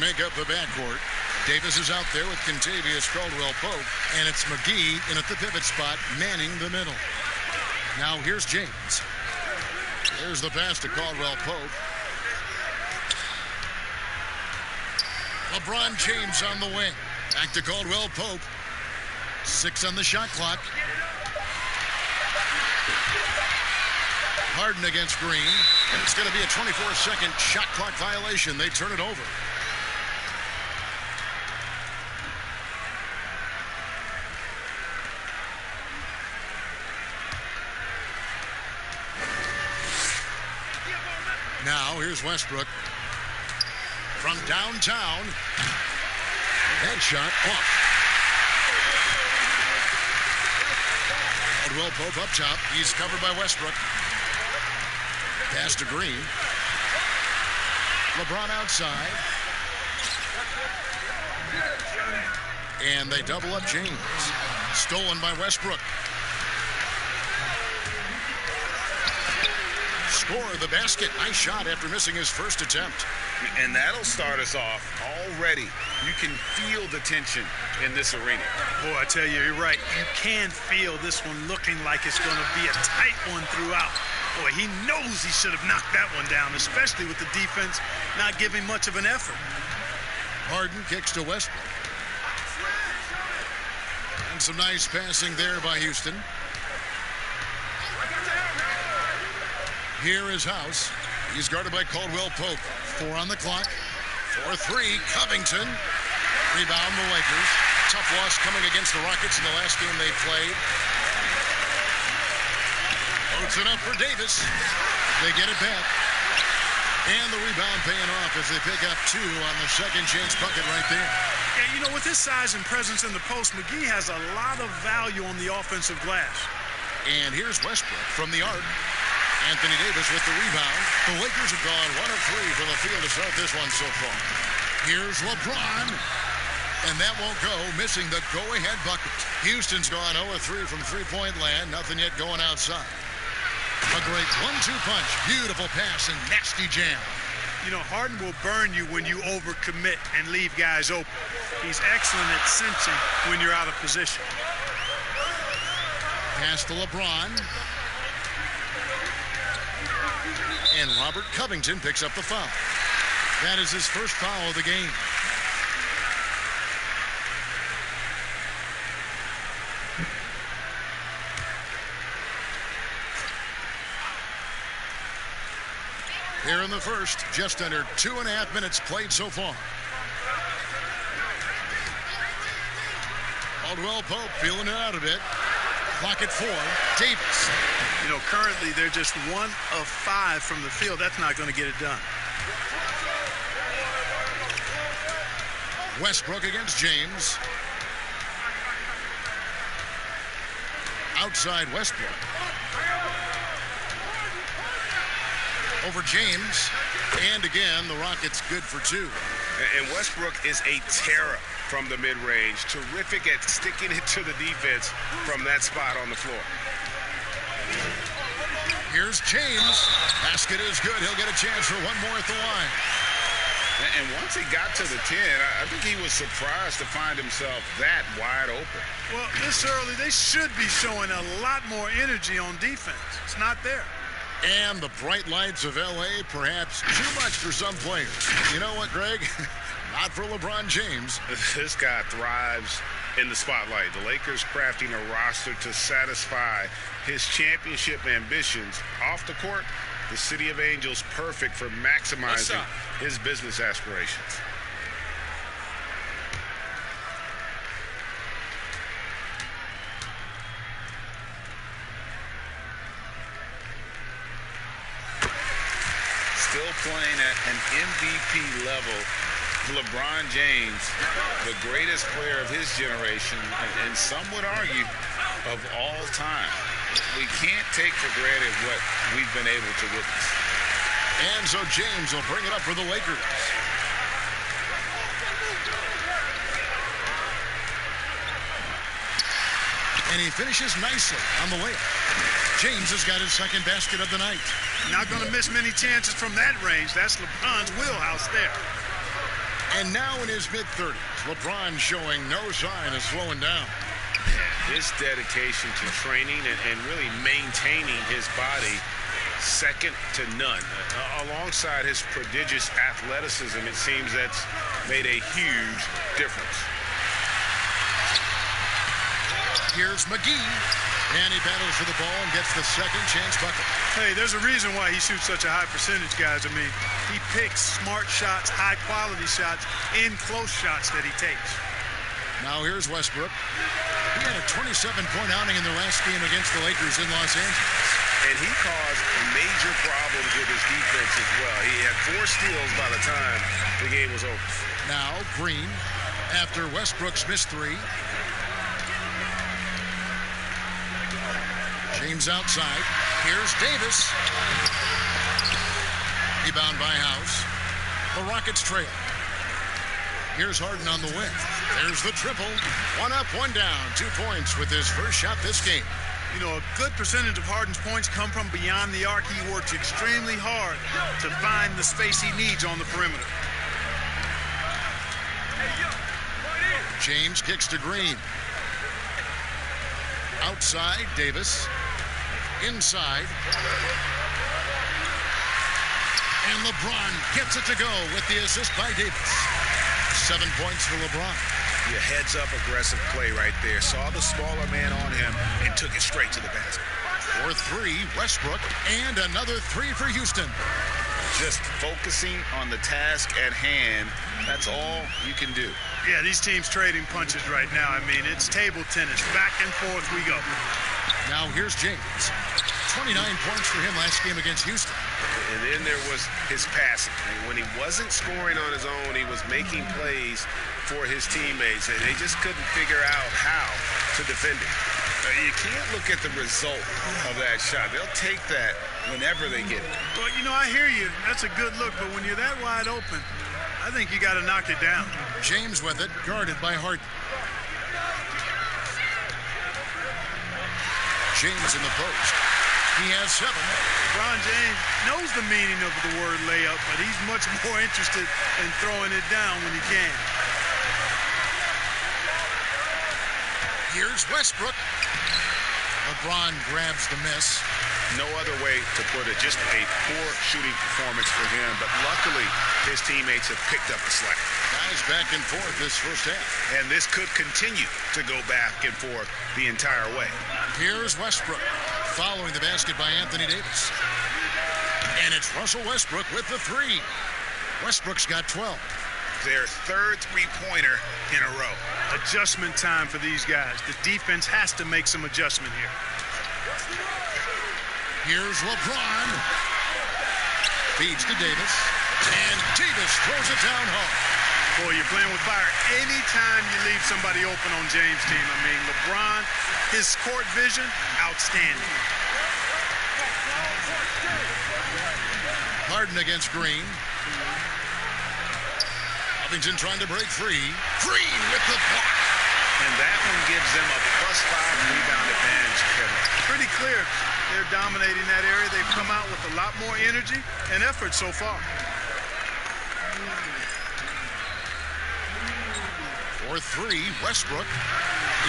make up the backcourt. Davis is out there with Kentavious Caldwell-Pope, and it's McGee in at the pivot spot, manning the middle. Now here's James. There's the pass to Caldwell-Pope. LeBron James on the wing. Back to Caldwell-Pope. 6 on the shot clock. Harden against Green. And it's going to be a 24-second shot clock violation. They turn it over. Now here's Westbrook. From downtown. That shot off. Caldwell-Pope up top. He's covered by Westbrook. Pass to Green. LeBron outside. And they double up James. Stolen by Westbrook. Score the basket. Nice shot after missing his first attempt. And that'll start us off already. You can feel the tension in this arena. Boy, I tell you, you're right. You can feel this one looking like it's going to be a tight one throughout. Boy, he knows he should have knocked that one down, especially with the defense not giving much of an effort. Harden kicks to Westbrook. And some nice passing there by Houston. Here is House. He's guarded by Caldwell-Pope. 4 on the clock. 4-3. Covington. Rebound the Lakers. Tough loss coming against the Rockets in the last game they played. Loads it up for Davis. They get it back. And the rebound paying off as they pick up 2 on the second chance bucket right there. Yeah, you know, with his size and presence in the post, McGee has a lot of value on the offensive glass. And here's Westbrook from the arc. Anthony Davis with the rebound. The Lakers have gone 1 of 3 from the field to start this one so far. Here's LeBron. And that won't go, missing the go-ahead bucket. Houston's gone 0 of 3 from three-point land. Nothing yet going outside. A great 1-2 punch. Beautiful pass and nasty jam. You know, Harden will burn you when you overcommit and leave guys open. He's excellent at cinching when you're out of position. Pass to LeBron. And Robert Covington picks up the foul. That is his first foul of the game. Here in the first, just under 2.5 minutes played so far. Caldwell-Pope feeling it out a bit. Clock at 4. Davis. You know, currently they're just 1 of 5 from the field. That's not going to get it done. Westbrook against James. Outside Westbrook. Over James. And again, the Rockets good for 2. And Westbrook is a terror from the mid-range. Terrific at sticking it to the defense from that spot on the floor. Here's James. Basket is good. He'll get a chance for 1 more at the line. And once he got to the 10, I think he was surprised to find himself that wide open. Well, this early, they should be showing a lot more energy on defense. It's not there. And the bright lights of L.A., perhaps too much for some players. You know what, Greg? Not for LeBron James. This guy thrives in the spotlight. The Lakers crafting a roster to satisfy his championship ambitions. Off the court, the City of Angels perfect for maximizing his business aspirations. Still playing at an MVP level. LeBron James, the greatest player of his generation, and some would argue of all time. We can't take for granted what we've been able to witness. And so James will bring it up for the Lakers. And he finishes nicely on the layup. James has got his second basket of the night. Not going to miss many chances from that range. That's LeBron's wheelhouse there. And now in his mid-30s, LeBron showing no sign of slowing down. His dedication to training and really maintaining his body, second to none. Alongside his prodigious athleticism, it seems that's made a huge difference. Here's McGee, and he battles for the ball and gets the second chance bucket. Hey, there's a reason why he shoots such a high percentage, guys. I mean, he picks smart shots, high-quality shots, in close shots that he takes. Now here's Westbrook. He had a 27-point outing in their last game against the Lakers in Los Angeles. And he caused major problems with his defense as well. He had 4 steals by the time the game was over. Now Green, after Westbrook's missed 3. James outside. Here's Davis. Rebound by House. The Rockets trail. Here's Harden on the wing. There's the triple. 1 up, 1 down. 2 points with his first shot this game. You know, a good percentage of Harden's points come from beyond the arc. He works extremely hard to find the space he needs on the perimeter. James kicks to Green. Outside, Davis. Inside. And LeBron gets it to go with the assist by Davis. 7 points for LeBron. Your heads-up aggressive play right there. Saw the smaller man on him and took it straight to the basket. For 3, Westbrook, and another 3 for Houston. Just focusing on the task at hand, that's all you can do. Yeah, these teams trading punches right now. I mean, it's table tennis. Back and forth we go. Now here's James. 29 points for him last game against Houston. And then there was his passing. And when he wasn't scoring on his own, he was making plays for his teammates, and they just couldn't figure out how to defend it. You can't look at the result of that shot. They'll take that whenever they get it. Well, you know, I hear you. That's a good look, but when you're that wide open, I think you got to knock it down. James with it, guarded by Harden. James in the post. He has 7. LeBron James knows the meaning of the word layup, but he's much more interested in throwing it down when he can. Here's Westbrook. LeBron grabs the miss. No other way to put it. Just a poor shooting performance for him, but luckily his teammates have picked up the slack. Guys back and forth this first half. And this could continue to go back and forth the entire way. Here's Westbrook, following the basket by Anthony Davis. And it's Russell Westbrook with the 3. Westbrook's got 12. Their 3rd three-pointer in a row. Adjustment time for these guys. The defense has to make some adjustment here. Here's LeBron. Feeds to Davis. And Davis throws it down hard. Boy, you're playing with fire. Anytime you leave somebody open on James' team, I mean, LeBron, his court vision, outstanding. Harden against Green. Covington trying to break free. Green with the block. And that one gives them a +5 rebound advantage, Kevin. Pretty clear. They're dominating that area. They've come out with a lot more energy and effort so far. For 3, Westbrook.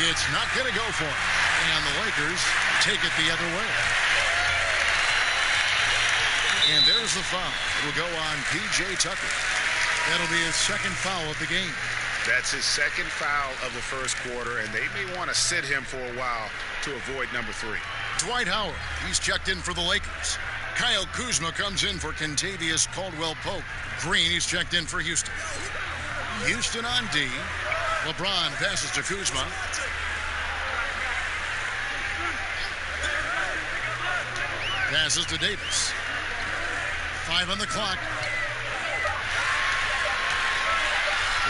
It's not going to go for him. And the Lakers take it the other way. And there's the foul. It will go on P.J. Tucker. That'll be his 2nd foul of the game. That's his 2nd foul of the first quarter, and they may want to sit him for a while to avoid number 3. Dwight Howard, he's checked in for the Lakers. Kyle Kuzma comes in for Kentavious Caldwell-Pope. Green, he's checked in for Houston. Houston on D. LeBron passes to Kuzma. Passes to Davis. 5 on the clock.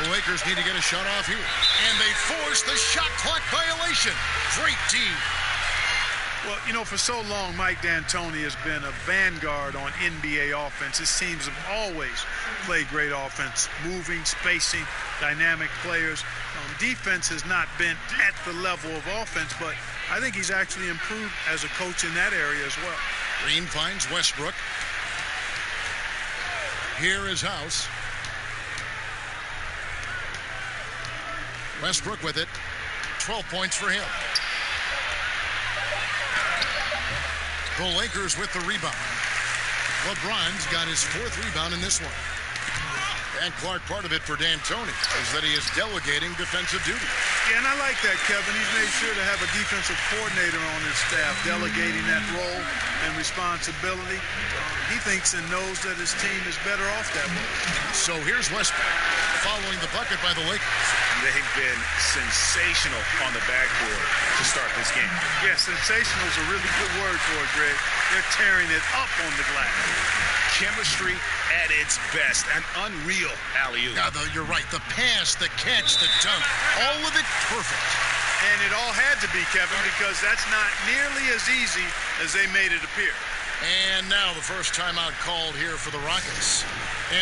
The Lakers need to get a shot off here. And they force the shot clock violation. Great D. Well, you know, for so long, Mike D'Antoni has been a vanguard on NBA offense. His teams have always played great offense, moving, spacing, dynamic players. Defense has not been at the level of offense, but I think he's actually improved as a coach in that area as well. Green finds Westbrook. Here is House. Westbrook with it. 12 points for him. The Lakers with the rebound. LeBron's got his 4th rebound in this one. And Clark, part of it for D'Antoni is that he is delegating defensive duty. Yeah, and I like that, Kevin. He's made sure to have a defensive coordinator on his staff, delegating that role and responsibility. He thinks and knows that his team is better off that way. So here's Westbrook following the bucket by the Lakers. They've been sensational on the backboard to start this game. Yeah, sensational is a really good word for it, Greg. They're tearing it up on the glass. Chemistry at its best. An unreal alley-oop. Yeah, you're right. The pass, the catch, the dunk, all of it perfect. And it all had to be, Kevin, because that's not nearly as easy as they made it appear. And now the first timeout called here for the Rockets.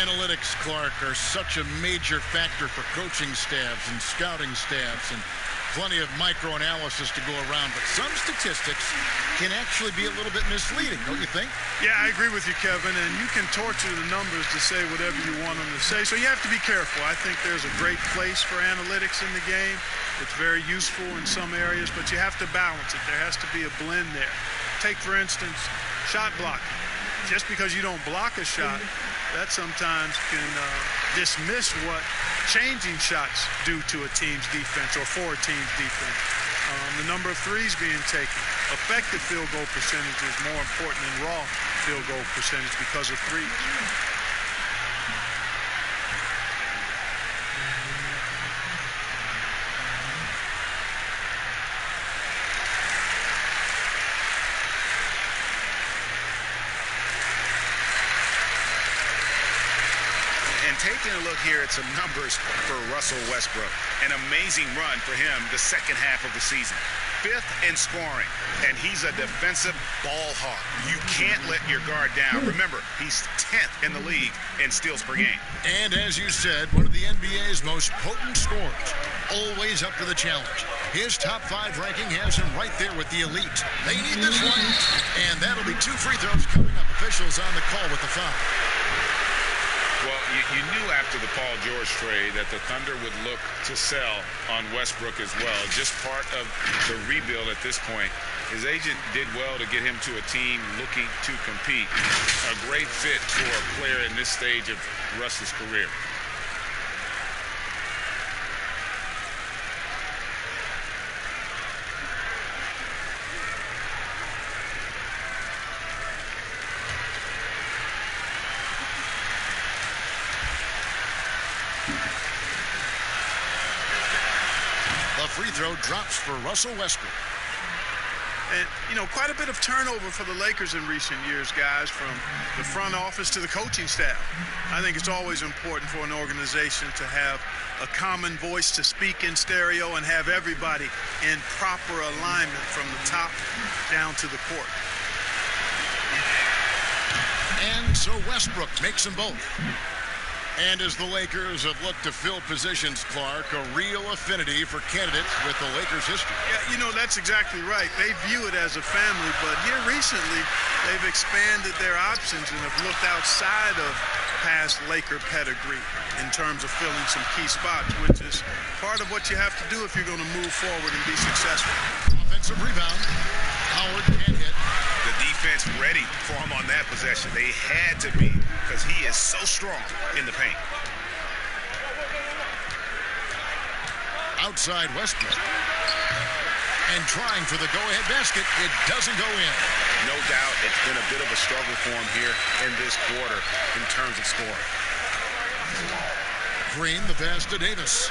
Analytics, Clark, are such a major factor for coaching staffs and scouting staffs, and plenty of micro-analysis to go around. But some statistics can actually be a little bit misleading, don't you think? Yeah, I agree with you, Kevin, and you can torture the numbers to say whatever you want them to say, so you have to be careful. I think there's a great place for analytics in the game. It's very useful in some areas, but you have to balance it. There has to be a blend there. Take, for instance, shot blocking. Just because you don't block a shot, that sometimes can dismiss what changing shots do to a team's defense or for a team's defense. The number of threes being taken. Effective field goal percentage is more important than raw field goal percentage because of threes. Taking a look here at some numbers for Russell Westbrook. An amazing run for him the second half of the season. 5th in scoring, and he's a defensive ball hawk. You can't let your guard down. Remember, he's 10th in the league in steals per game. And as you said, one of the NBA's most potent scorers. Always up to the challenge. His top 5 ranking has him right there with the elite. They need this one, and that'll be 2 free throws coming up. Officials on the call with the foul. Well, you knew after the Paul George trade that the Thunder would look to sell on Westbrook as well. Just part of the rebuild at this point. His agent did well to get him to a team looking to compete. A great fit for a player in this stage of Russ's career. Free throw drops for Russell Westbrook. And, you know, quite a bit of turnover for the Lakers in recent years, guys, from the front office to the coaching staff. I think it's always important for an organization to have a common voice to speak in stereo and have everybody in proper alignment from the top down to the court. And so Westbrook makes them both. And as the Lakers have looked to fill positions, Clark, a real affinity for candidates with the Lakers history. Yeah, you know, that's exactly right. They view it as a family, but here recently, they've expanded their options and have looked outside of past Laker pedigree in terms of filling some key spots, which is part of what you have to do if you're going to move forward and be successful. Offensive rebound. Howard can't hit. The defense ready for him on that possession. They had to be, because he is so strong in the paint. Outside Westbrook. And trying for the go-ahead basket. It doesn't go in. No doubt it's been a bit of a struggle for him here in this quarter in terms of scoring. Green, the pass to Davis.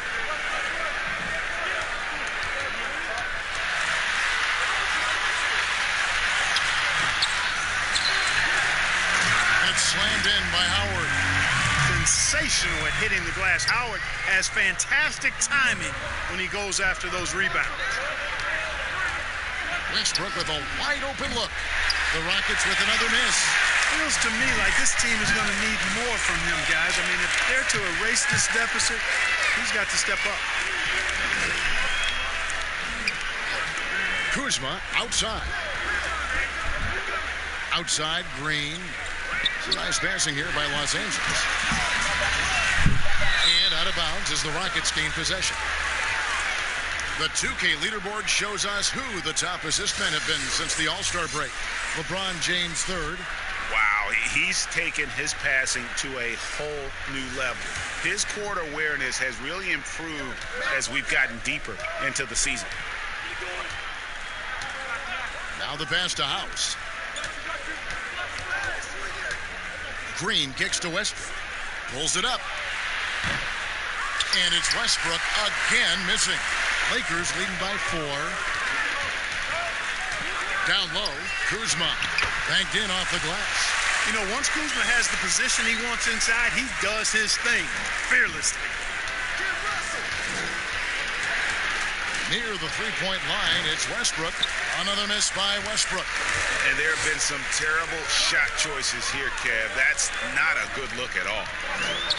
Slammed in by Howard. Sensational at hitting the glass. Howard has fantastic timing when he goes after those rebounds. Westbrook with a wide open look. The Rockets with another miss. Feels to me like this team is going to need more from him, guys. I mean, if they're to erase this deficit, he's got to step up. Kuzma outside. Outside, Green. It's a nice passing here by Los Angeles. And out of bounds as the Rockets gain possession. The 2K leaderboard shows us who the top assist men have been since the All-Star break. LeBron James third. Wow, he's taken his passing to a whole new level. His court awareness has really improved as we've gotten deeper into the season. Now the pass to House. Green kicks to Westbrook. Pulls it up. And it's Westbrook again missing. Lakers leading by 4. Down low, Kuzma banked in off the glass. You know, once Kuzma has the position he wants inside, he does his thing fearlessly. Near the three-point line, it's Westbrook. Another miss by Westbrook. And there have been some terrible shot choices here, Kev. That's not a good look at all.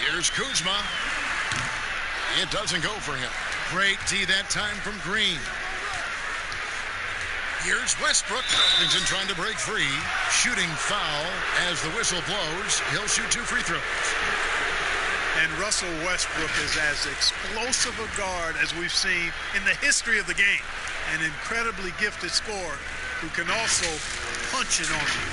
Here's Kuzma. It doesn't go for him. Great D that time from Green. Here's Westbrook. Livingston trying to break free. Shooting foul as the whistle blows. He'll shoot 2 free throws. And Russell Westbrook is as explosive a guard as we've seen in the history of the game. An incredibly gifted scorer who can also punch it on you.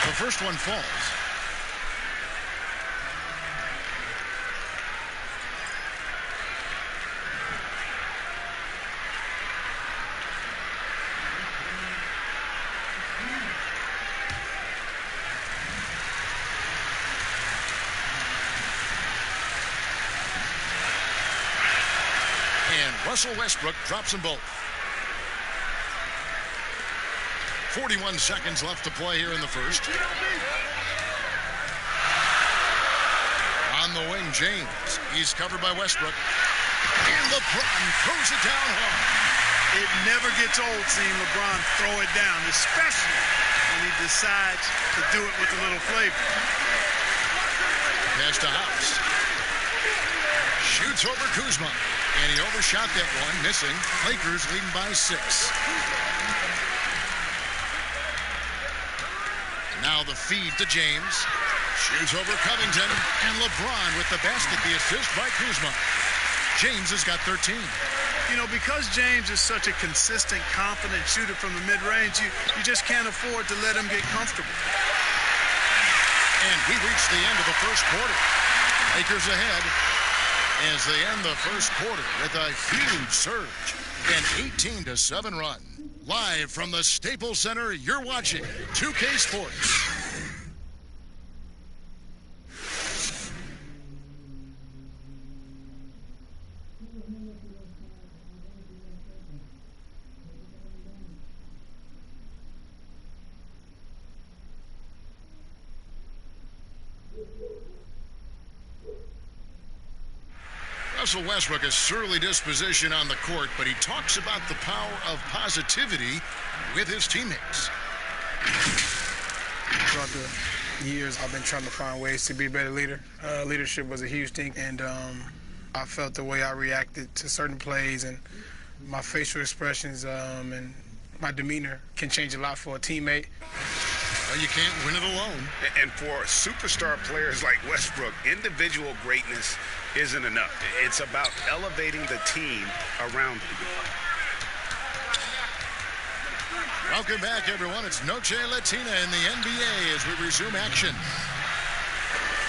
The first one falls. And Russell Westbrook drops them both. 41 seconds left to play here in the first. On the wing, James. He's covered by Westbrook. And LeBron throws it down hard. It never gets old seeing LeBron throw it down, especially when he decides to do it with a little flavor. Pass to House. Shoots over Kuzma. And he overshot that one, missing. Lakers leading by 6. Now the feed to James. Shoots over Covington. And LeBron with the basket, the assist by Kuzma. James has got 13. You know, because James is such a consistent, confident shooter from the mid-range, you just can't afford to let him get comfortable. And we reach the end of the first quarter. Lakers ahead as they end the first quarter with a huge surge. An 18-7 run. Live from the Staples Center, you're watching 2K Sports. Russell Westbrook, a surly disposition on the court, but he talks about the power of positivity with his teammates. Throughout the years, I've been trying to find ways to be a better leader. Leadership was a huge thing, and I felt the way I reacted to certain plays and my facial expressions and my demeanor can change a lot for a teammate. Well, you can't win it alone. And for superstar players like Westbrook, individual greatness isn't enough. It's about elevating the team around him. Welcome back, everyone. It's Noche Latina in the NBA as we resume action.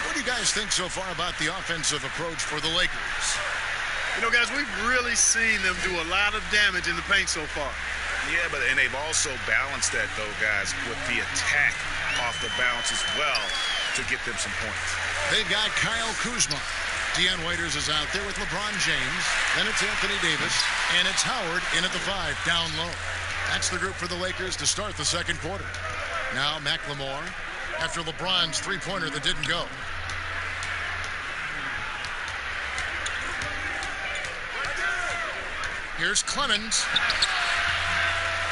What do you guys think so far about the offensive approach for the Lakers? You know, guys, we've really seen them do a lot of damage in the paint so far. Yeah, and they've also balanced that, though, guys, with the attack off the bounce as well to get them some points. They've got Kyle Kuzma. Deion Waiters is out there with LeBron James. Then it's Anthony Davis. And it's Howard in at the 5, down low. That's the group for the Lakers to start the second quarter. Now McLemore after LeBron's three-pointer that didn't go. Here's Clemens.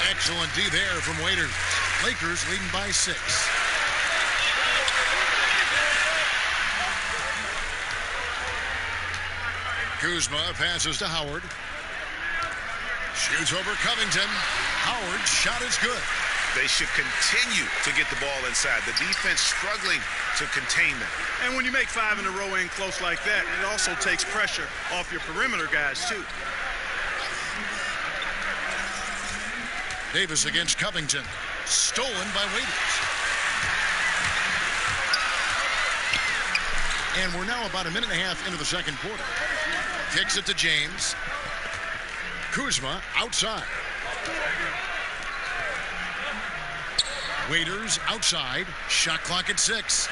Excellent D there from Waiters. Lakers leading by 6. Kuzma passes to Howard. Shoots over Covington. Howard's shot is good. They should continue to get the ball inside. The defense struggling to contain them. And when you make 5 in a row in close like that, it also takes pressure off your perimeter guys, too. Davis against Covington. Stolen by Waiters. And we're now about a minute and a half into the second quarter. Kicks it to James. Kuzma outside. Waiters outside. Shot clock at 6.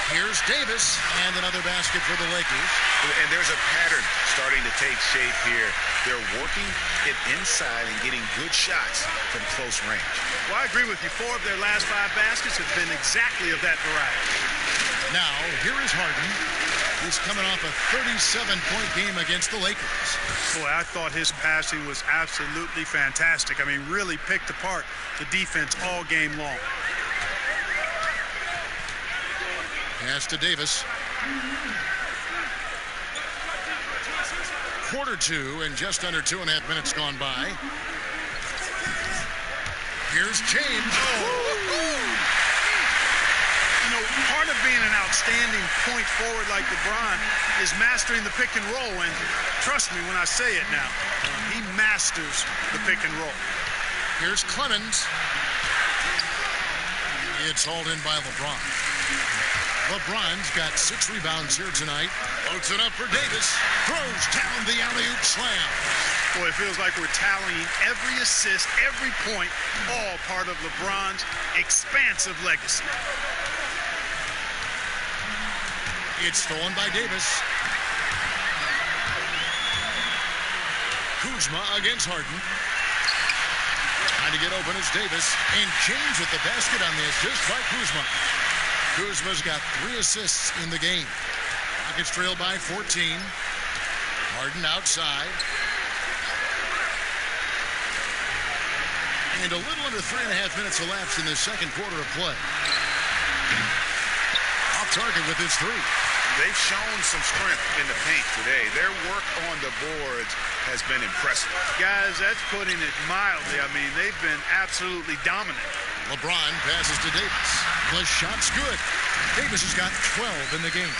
Here's Davis, and another basket for the Lakers. And there's a pattern starting to take shape here. They're working it inside and getting good shots from close range. Well, I agree with you. 4 of their last 5 baskets have been exactly of that variety. Now, here is Harden. He's coming off a 37-point game against the Lakers. Boy, I thought his passing was absolutely fantastic. I mean, really picked apart the defense all game long. Pass to Davis. Quarter 2 and just under 2.5 minutes gone by. Here's James. You know, part of being an outstanding point forward like LeBron is mastering the pick and roll. And trust me when I say it now, he masters the pick and roll. Here's Clemens. It's hauled in by LeBron. LeBron's got 6 rebounds here tonight. Floats it up for Davis. Throws down the alley-oop slam. Boy, it feels like we're tallying every assist, every point, all part of LeBron's expansive legacy. It's stolen by Davis. Kuzma against Harden. Trying to get open is Davis. And James with the basket on the assist by Kuzma. Kuzma's got 3 assists in the game. Rockets trail by 14. Harden outside. And a little under 3.5 minutes elapsed in this second quarter of play. Off target with his 3. They've shown some strength in the paint today. Their work on the boards has been impressive. Guys, that's putting it mildly. I mean, they've been absolutely dominant. LeBron passes to Davis. The shot's good. Davis has got 12 in the game.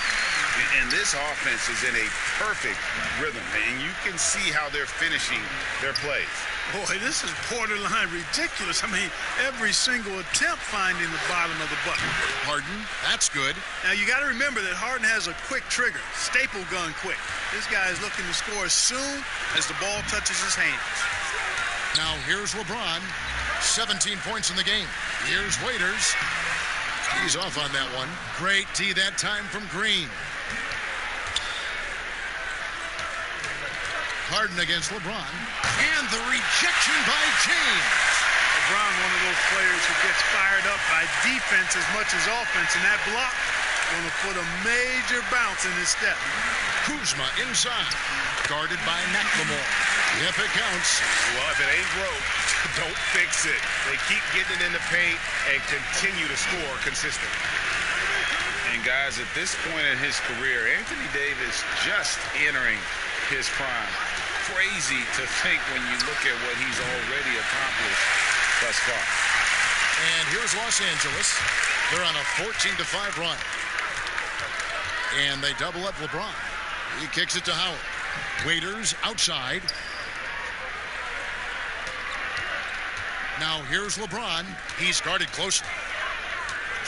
And this offense is in a perfect rhythm, and you can see how they're finishing their plays. Boy, this is borderline ridiculous. I mean, every single attempt finding the bottom of the bucket. Harden, that's good. Now, you got to remember that Harden has a quick trigger, staple gun quick. This guy is looking to score as soon as the ball touches his hands. Now, here's LeBron. 17 points in the game. Here's Waiters. He's off on that one. Great D that time from Green. Harden against LeBron. And the rejection by James. LeBron, one of those players who gets fired up by defense as much as offense, and that block going to put a major bounce in his step. Kuzma inside. Guarded by McLemore. If it counts. Well, if it ain't broke, don't fix it. They keep getting it in the paint and continue to score consistently. And guys, at this point in his career, Anthony Davis just entering his prime. Crazy to think when you look at what he's already accomplished thus far. And here's Los Angeles. They're on a 14-5 run. And they double up LeBron. He kicks it to Howard. Waiters outside. Now here's LeBron. He's guarded closely.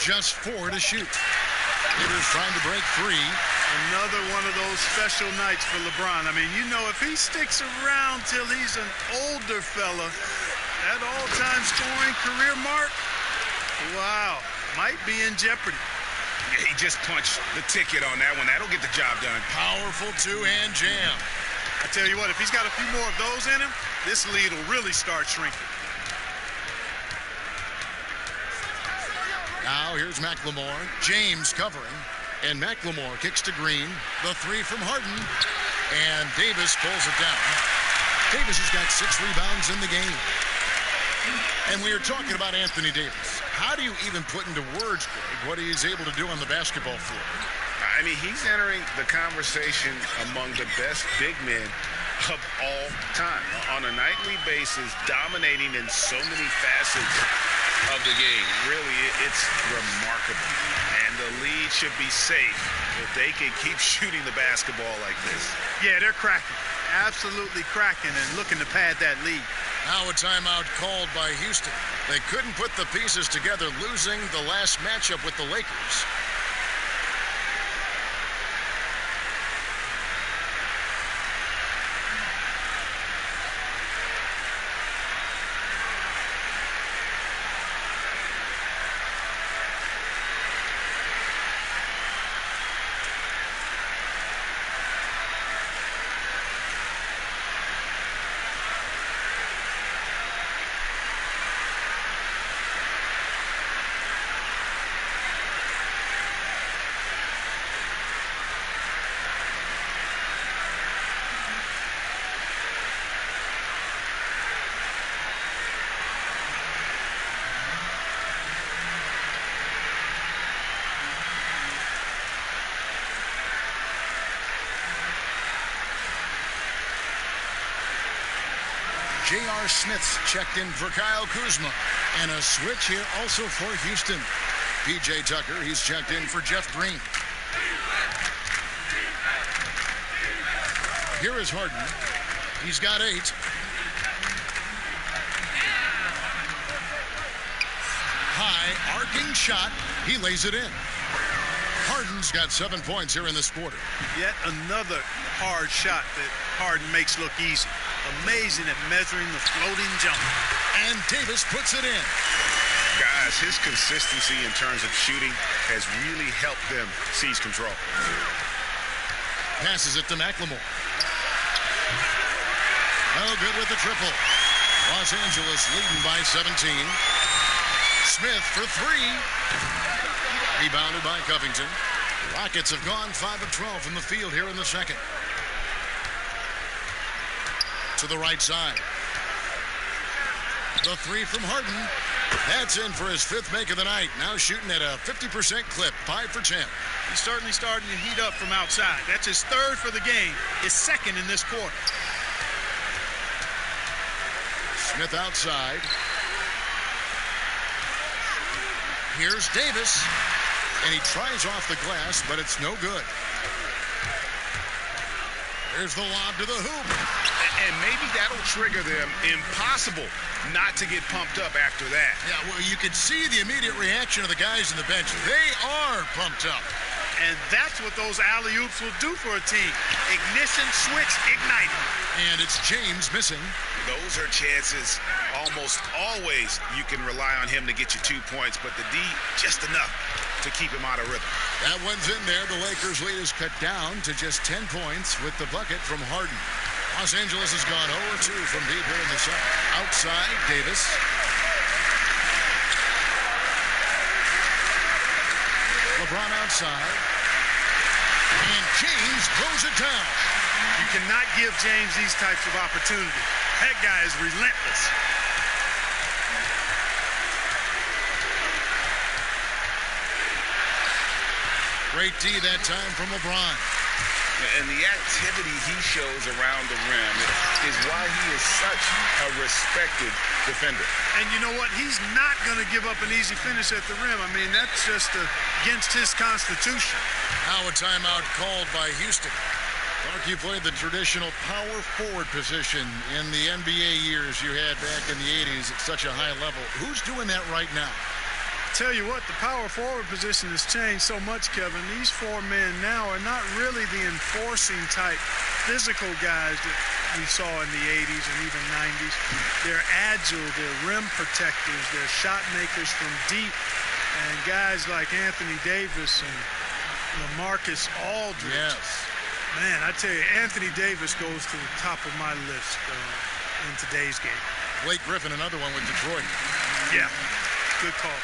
Just 4 to shoot. Waiters trying to break 3. Another one of those special nights for LeBron. I mean, you know, if he sticks around till he's an older fella, that all-time scoring career mark, wow, might be in jeopardy. Yeah, he just punched the ticket on that one. That'll get the job done. Powerful 2-hand jam. I tell you what, if he's got a few more of those in him, this lead will really start shrinking. Now here's McLemore. James covering. And McLemore kicks to Green. The 3 from Harden. And Davis pulls it down. Davis has got 6 rebounds in the game. And we are talking about Anthony Davis. How do you even put into words, Greg, what he is able to do on the basketball floor? I mean, he's entering the conversation among the best big men of all time. On a nightly basis, dominating in so many facets of the game. Really, it's remarkable. And the lead should be safe if they can keep shooting the basketball like this. Yeah, they're cracking. Absolutely cracking and looking to pad that lead. Now a timeout called by Houston. They couldn't put the pieces together, losing the last matchup with the Lakers. J.R. Smith's checked in for Kyle Kuzma. And a switch here also for Houston. P.J. Tucker, he's checked in for Jeff Green. Here is Harden. He's got 8. High, arcing shot. He lays it in. Harden's got 7 points here in this quarter. Yet another hard shot that Harden makes look easy. Amazing at measuring the floating jumper. And Davis puts it in. Guys, his consistency in terms of shooting has really helped them seize control. Passes it to McLemore. No good with the triple. Los Angeles leading by 17. Smith for 3. Rebounded by Covington. Rockets have gone 5 of 12 from the field here in the second. To the right side. The 3 from Harden. That's in for his 5th make of the night. Now shooting at a 50% clip, 5 for 10. He's certainly starting to heat up from outside. That's his 3rd for the game, his 2nd in this quarter. Smith outside. Here's Davis. And he tries off the glass, but it's no good. There's the lob to the hoop. And maybe that'll trigger them. Impossible not to get pumped up after that. Yeah, well, you can see the immediate reaction of the guys on the bench. They are pumped up. And that's what those alley-oops will do for a team. Ignition, switch, ignite. And it's James missing. Those are chances almost always you can rely on him to get you 2 points, but the D, just enough to keep him out of rhythm. That one's in there. The Lakers lead is cut down to just 10 points with the bucket from Harden. Los Angeles has gone 0-2 from deep here in the second. Outside, Davis. LeBron outside. And James throws it down. You cannot give James these types of opportunities. That guy is relentless. Great D that time from LeBron. And the activity he shows around the rim is why he is such a respected defender. And you know what? He's not going to give up an easy finish at the rim. I mean, that's just against his constitution. Now a timeout called by Houston. Clark, you played the traditional power forward position in the NBA years you had back in the 80s at such a high level. Who's doing that right now? Tell you what, the power forward position has changed so much, Kevin. These 4 men now are not really the enforcing type physical guys that we saw in the 80s and even 90s. They're agile, they're rim protectors, they're shot makers from deep, and guys like Anthony Davis and LaMarcus Aldridge. Yes. Man, I tell you, Anthony Davis goes to the top of my list in today's game. Blake Griffin, another one with Detroit. Yeah, good call.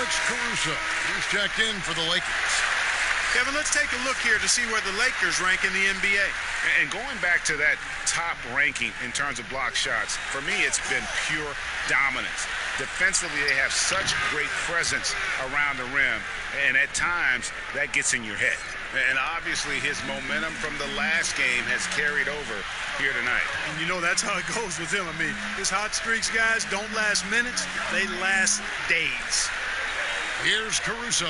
Alex Caruso. He's checked in for the Lakers. Kevin, let's take a look here to see where the Lakers rank in the NBA. And going back to that top ranking in terms of block shots, for me, it's been pure dominance. Defensively, they have such great presence around the rim, and at times, that gets in your head. And obviously, his momentum from the last game has carried over here tonight. And you know, that's how it goes with him. I mean, his hot streaks, guys, don't last minutes. They last days. Here's Caruso.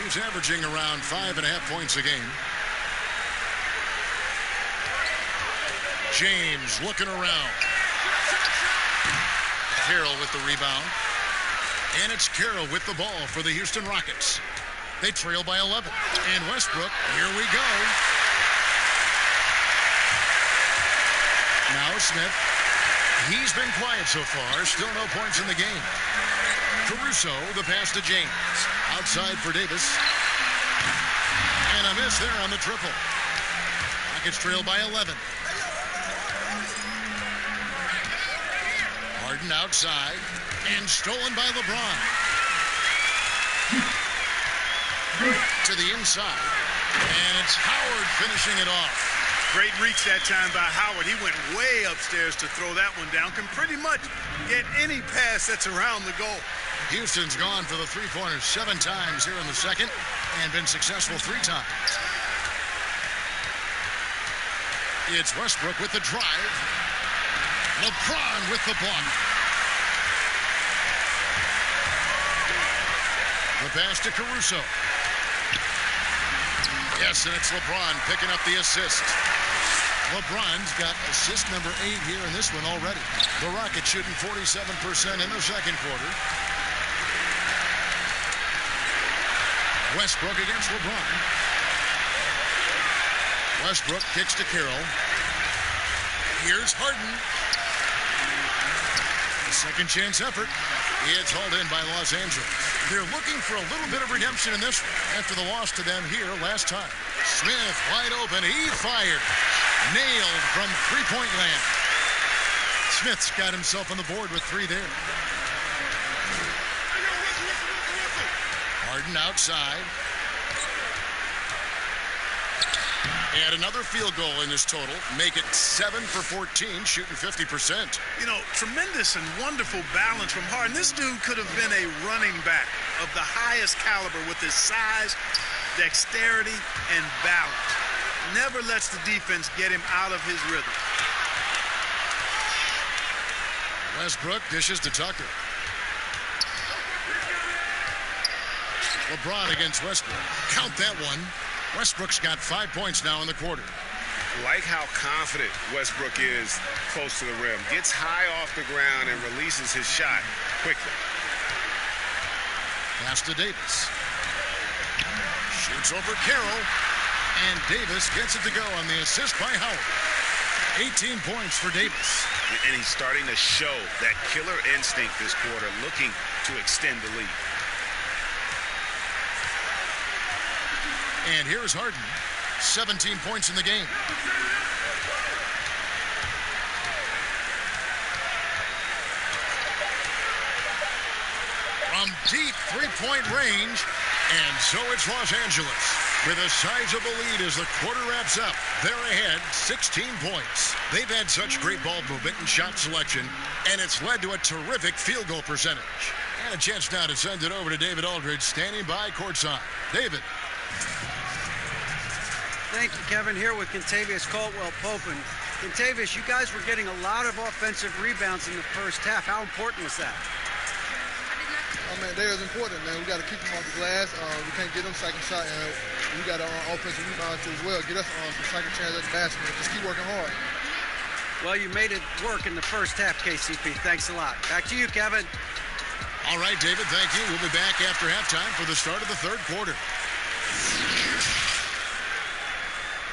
He's averaging around 5.5 points a game. James looking around. Carroll with the rebound. And it's Carroll with the ball for the Houston Rockets. They trail by 11. And Westbrook, here we go. Now Smith. He's been quiet so far. Still no points in the game. Caruso, the pass to James. Outside for Davis. And a miss there on the triple. Rockets trail by 11. Harden outside. And stolen by LeBron. To the inside. And it's Howard finishing it off. Great reach that time by Howard. He went way upstairs to throw that one down. Can pretty much get any pass that's around the goal. Houston's gone for the three-pointers 7 times here in the second and been successful 3 times. It's Westbrook with the drive. LeBron with the block. The pass to Caruso. Yes, and it's LeBron picking up the assist. LeBron's got assist number 8 here in this one already. The Rockets shooting 47% in the second quarter. Westbrook against LeBron. Westbrook kicks to Carroll. Here's Harden. Second chance effort. It's hauled in by Los Angeles. They're looking for a little bit of redemption in this one after the loss to them here last time. Smith wide open. He fired. Nailed from three-point land. Smith's got himself on the board with 3 there. Harden outside. And another field goal in this total. Make it 7 for 14, shooting 50%. You know, tremendous and wonderful balance from Harden. This dude could have been a running back of the highest caliber with his size, dexterity, and balance. Never lets the defense get him out of his rhythm. Westbrook dishes to Tucker. LeBron against Westbrook. Count that one. Westbrook's got 5 points now in the quarter. Like how confident Westbrook is close to the rim. Gets high off the ground and releases his shot quickly. Pass to Davis. Shoots over Carroll. And Davis gets it to go on the assist by Howard. 18 points for Davis. And he's starting to show that killer instinct this quarter, looking to extend the lead. And here's Harden. 17 points in the game. From deep three-point range. And so it's Los Angeles with a sizable lead as the quarter wraps up. They're ahead 16 points. They've had such great ball movement and shot selection, and it's led to a terrific field goal percentage. And a chance now to send it over to David Aldridge, standing by courtside. David. Thank you, Kevin. Here with Kentavious Caldwell-Pope. And Kentavious, you guys were getting a lot of offensive rebounds in the first half. How important was that? Oh, man, that is important, man. We got to keep them off the glass. We can't get them second shot, and we got to offensive rebound too as well. Get us some second chance at the basket. Just keep working hard. Well, you made it work in the first half, KCP. Thanks a lot. Back to you, Kevin. All right, David, thank you. We'll be back after halftime for the start of the third quarter.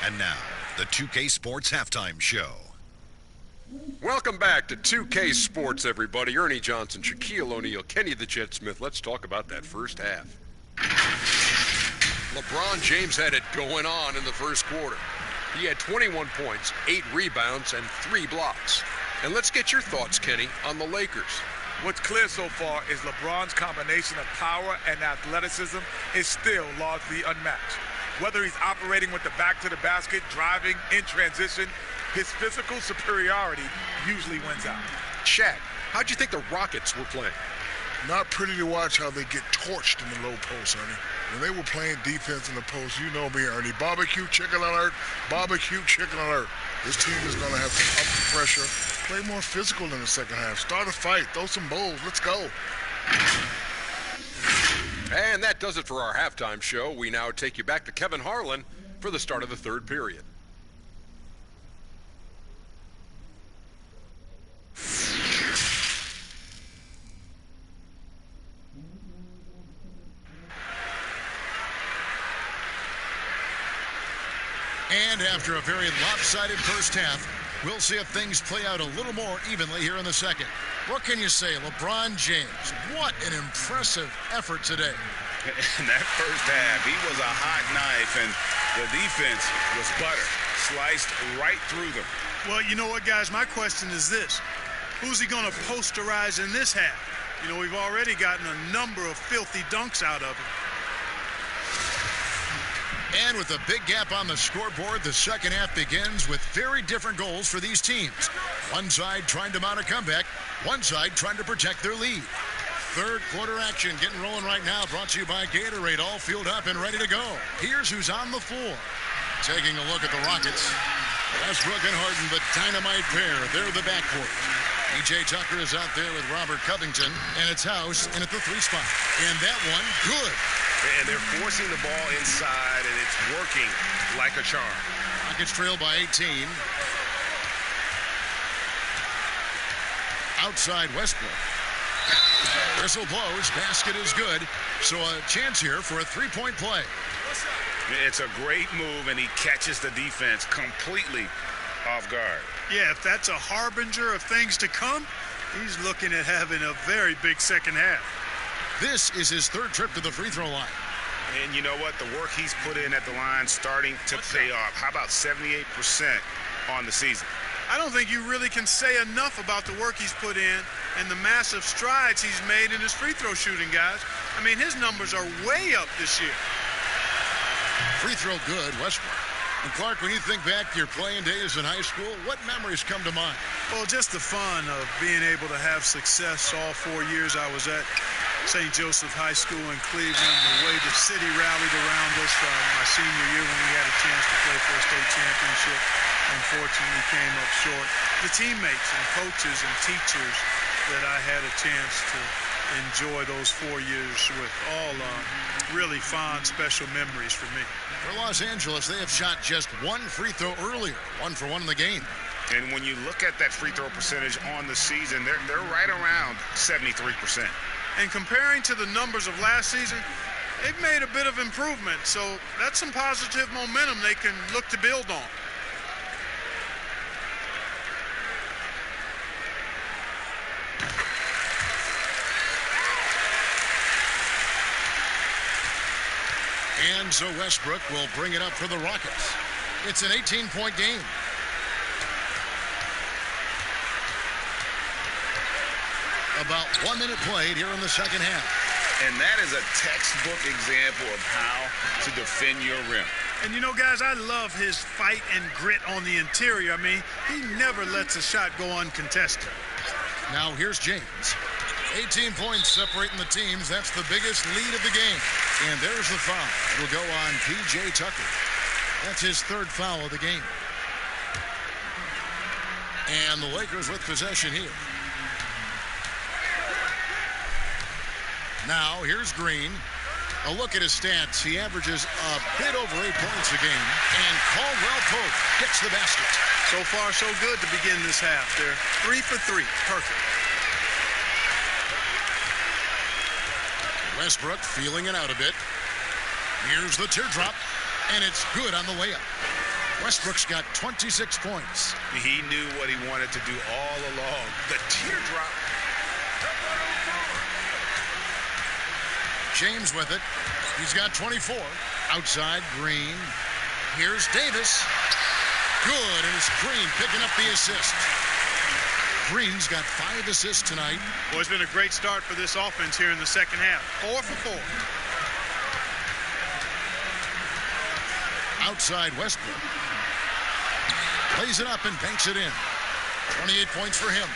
And now, the 2K Sports Halftime Show. Welcome back to 2K Sports, everybody. Ernie Johnson, Shaquille O'Neal, Kenny the Jet Smith. Let's talk about that first half. LeBron James had it going on in the first quarter. He had 21 points, 8 rebounds, and 3 blocks. And let's get your thoughts, Kenny, on the Lakers. What's clear so far is LeBron's combination of power and athleticism is still largely unmatched. Whether he's operating with the back to the basket, driving, in transition, his physical superiority usually wins out. Shaq, how'd you think the Rockets were playing? Not pretty to watch how they get torched in the low post, Ernie. When they were playing defense in the post, you know me, Ernie. Barbecue chicken alert, barbecue chicken alert. This team is going to have to up the pressure, play more physical in the second half. Start a fight, throw some bowls, let's go. And that does it for our halftime show. We now take you back to Kevin Harlan for the start of the third period. And after a very lopsided first half, we'll see if things play out a little more evenly here in the second. What can you say, LeBron James? What an impressive effort today. In that first half, he was a hot knife, and the defense was butter, sliced right through them. Well, you know what, guys? My question is this. Who's he going to posterize in this half? You know, we've already gotten a number of filthy dunks out of him. And with a big gap on the scoreboard, the second half begins with very different goals for these teams. One side trying to mount a comeback, one side trying to protect their lead. Third quarter action getting rolling right now, brought to you by Gatorade, all fueled up and ready to go. Here's who's on the floor. Taking a look at the Rockets. Westbrook and Harden, the dynamite pair. They're the backcourt. P.J. Tucker is out there with Robert Covington, and it's House in at the 3 spot. And that one, good. And they're forcing the ball inside, and it's working like a charm. Rockets trail by 18. Outside Westbrook. Whistle blows, basket is good. So a chance here for a three-point play. It's a great move, and he catches the defense completely off guard. Yeah, if that's a harbinger of things to come, he's looking at having a very big second half. This is his third trip to the free throw line. And you know what? The work he's put in at the line starting to pay off. How about 78% on the season? I don't think you really can say enough about the work he's put in and the massive strides he's made in his free throw shooting, guys. I mean, his numbers are way up this year. Free throw good, Westbrook. And Clark, when you think back to your playing days in high school, what memories come to mind? Well, just the fun of being able to have success all 4 years I was at St. Joseph High School in Cleveland, the way the city rallied around us my senior year when we had a chance to play for a state championship. Unfortunately, came up short. The teammates and coaches and teachers that I had a chance to enjoy those 4 years with, all really fond, special memories for me. For Los Angeles, they have shot just one free throw earlier, 1 for 1 in the game. And when you look at that free throw percentage on the season, they're right around 73%. And comparing to the numbers of last season, they've made a bit of improvement. So that's some positive momentum they can look to build on. And so Westbrook will bring it up for the Rockets. It's an 18-point game. About 1 minute played here in the second half. And that is a textbook example of how to defend your rim. And you know, guys, I love his fight and grit on the interior. I mean, he never lets a shot go uncontested. Now here's James. 18 points separating the teams. That's the biggest lead of the game. And there's the foul. It'll go on P.J. Tucker. That's his third foul of the game. And the Lakers with possession here. Now, here's Green. A look at his stats. He averages a bit over 8 points a game. And Caldwell Pope gets the basket. So far, so good to begin this half. They're 3 for 3. Perfect. Westbrook feeling it out a bit. Here's the teardrop, and it's good on the layup. Westbrook's got 26 points. He knew what he wanted to do all along. The teardrop. James with it. He's got 24. Outside, Green. Here's Davis. Good, and it's Green picking up the assist. Green's got 5 assists tonight. Well, it's been a great start for this offense here in the second half. 4 for 4. Outside Westbrook. Plays it up and banks it in. 28 points for him.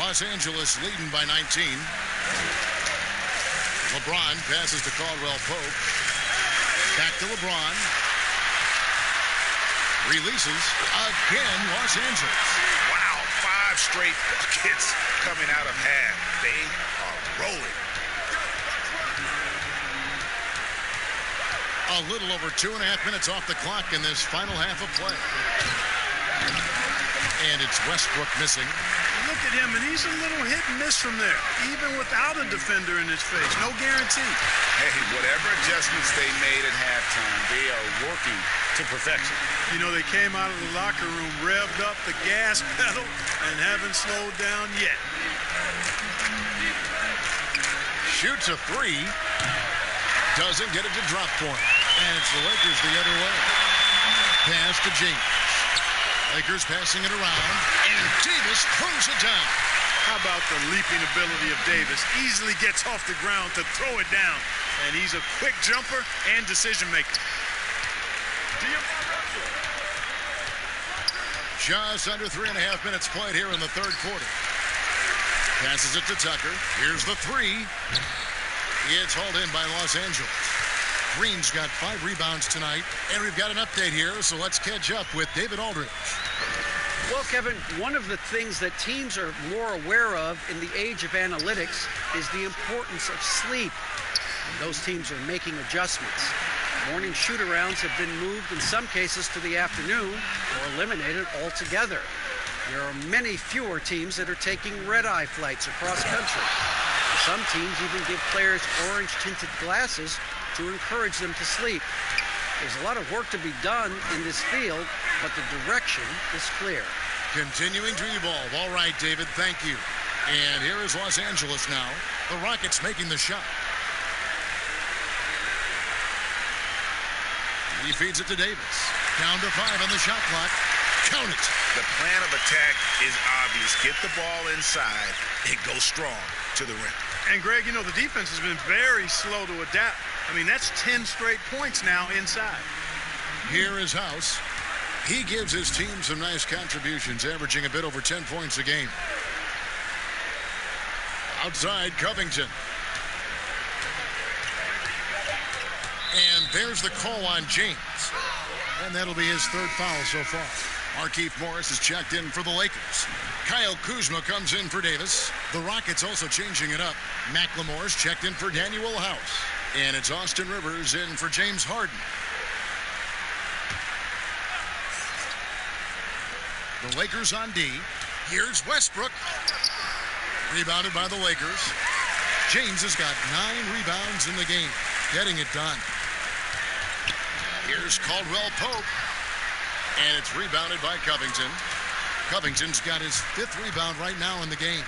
Los Angeles leading by 19. LeBron passes to Caldwell Pope. Back to LeBron. Releases again, Los Angeles. Wow, 5 straight buckets coming out of half. They are rolling. A little over 2.5 minutes off the clock in this final half of play. And it's Westbrook missing. Look at him, and he's a little hit and miss from there, even without a defender in his face. No guarantee. Hey, whatever adjustments they made at halftime, they are working to perfection. You know, they came out of the locker room, revved up the gas pedal, and haven't slowed down yet. Shoots a 3. Doesn't get it to drop for him. And it's the Lakers the other way. Pass to James. Lakers passing it around. And Davis throws it down. How about the leaping ability of Davis? Easily gets off the ground to throw it down. And he's a quick jumper and decision maker. Just under 3.5 minutes played here in the third quarter. Passes it to Tucker. Here's the 3. It's hauled in by Los Angeles. Green's got 5 rebounds tonight. And we've got an update here, so let's catch up with David Aldridge. Well, Kevin, one of the things that teams are more aware of in the age of analytics is the importance of sleep. And those teams are making adjustments. Morning shoot-arounds have been moved in some cases to the afternoon or eliminated altogether. There are many fewer teams that are taking red-eye flights across country. Some teams even give players orange-tinted glasses to encourage them to sleep. There's a lot of work to be done in this field, but the direction is clear. Continuing to evolve. All right, David, thank you. And here is Los Angeles now. The Rockets making the shot. He feeds it to Davis. Down to 5 on the shot clock. Count it. The plan of attack is obvious. Get the ball inside and go strong to the rim. And, Greg, you know, the defense has been very slow to adapt. I mean, that's 10 straight points now inside. Here is House. He gives his team some nice contributions, averaging a bit over 10 points a game. Outside, Covington. And there's the call on James. And that'll be his 3rd foul so far. Markieff Morris is checked in for the Lakers. Kyle Kuzma comes in for Davis. The Rockets also changing it up. McLemore's checked in for Daniel House. And it's Austin Rivers in for James Harden. The Lakers on D. Here's Westbrook. Rebounded by the Lakers. James has got 9 rebounds in the game. Getting it done. Here's Caldwell Pope. And it's rebounded by Covington. Covington's got his 5th rebound right now in the game.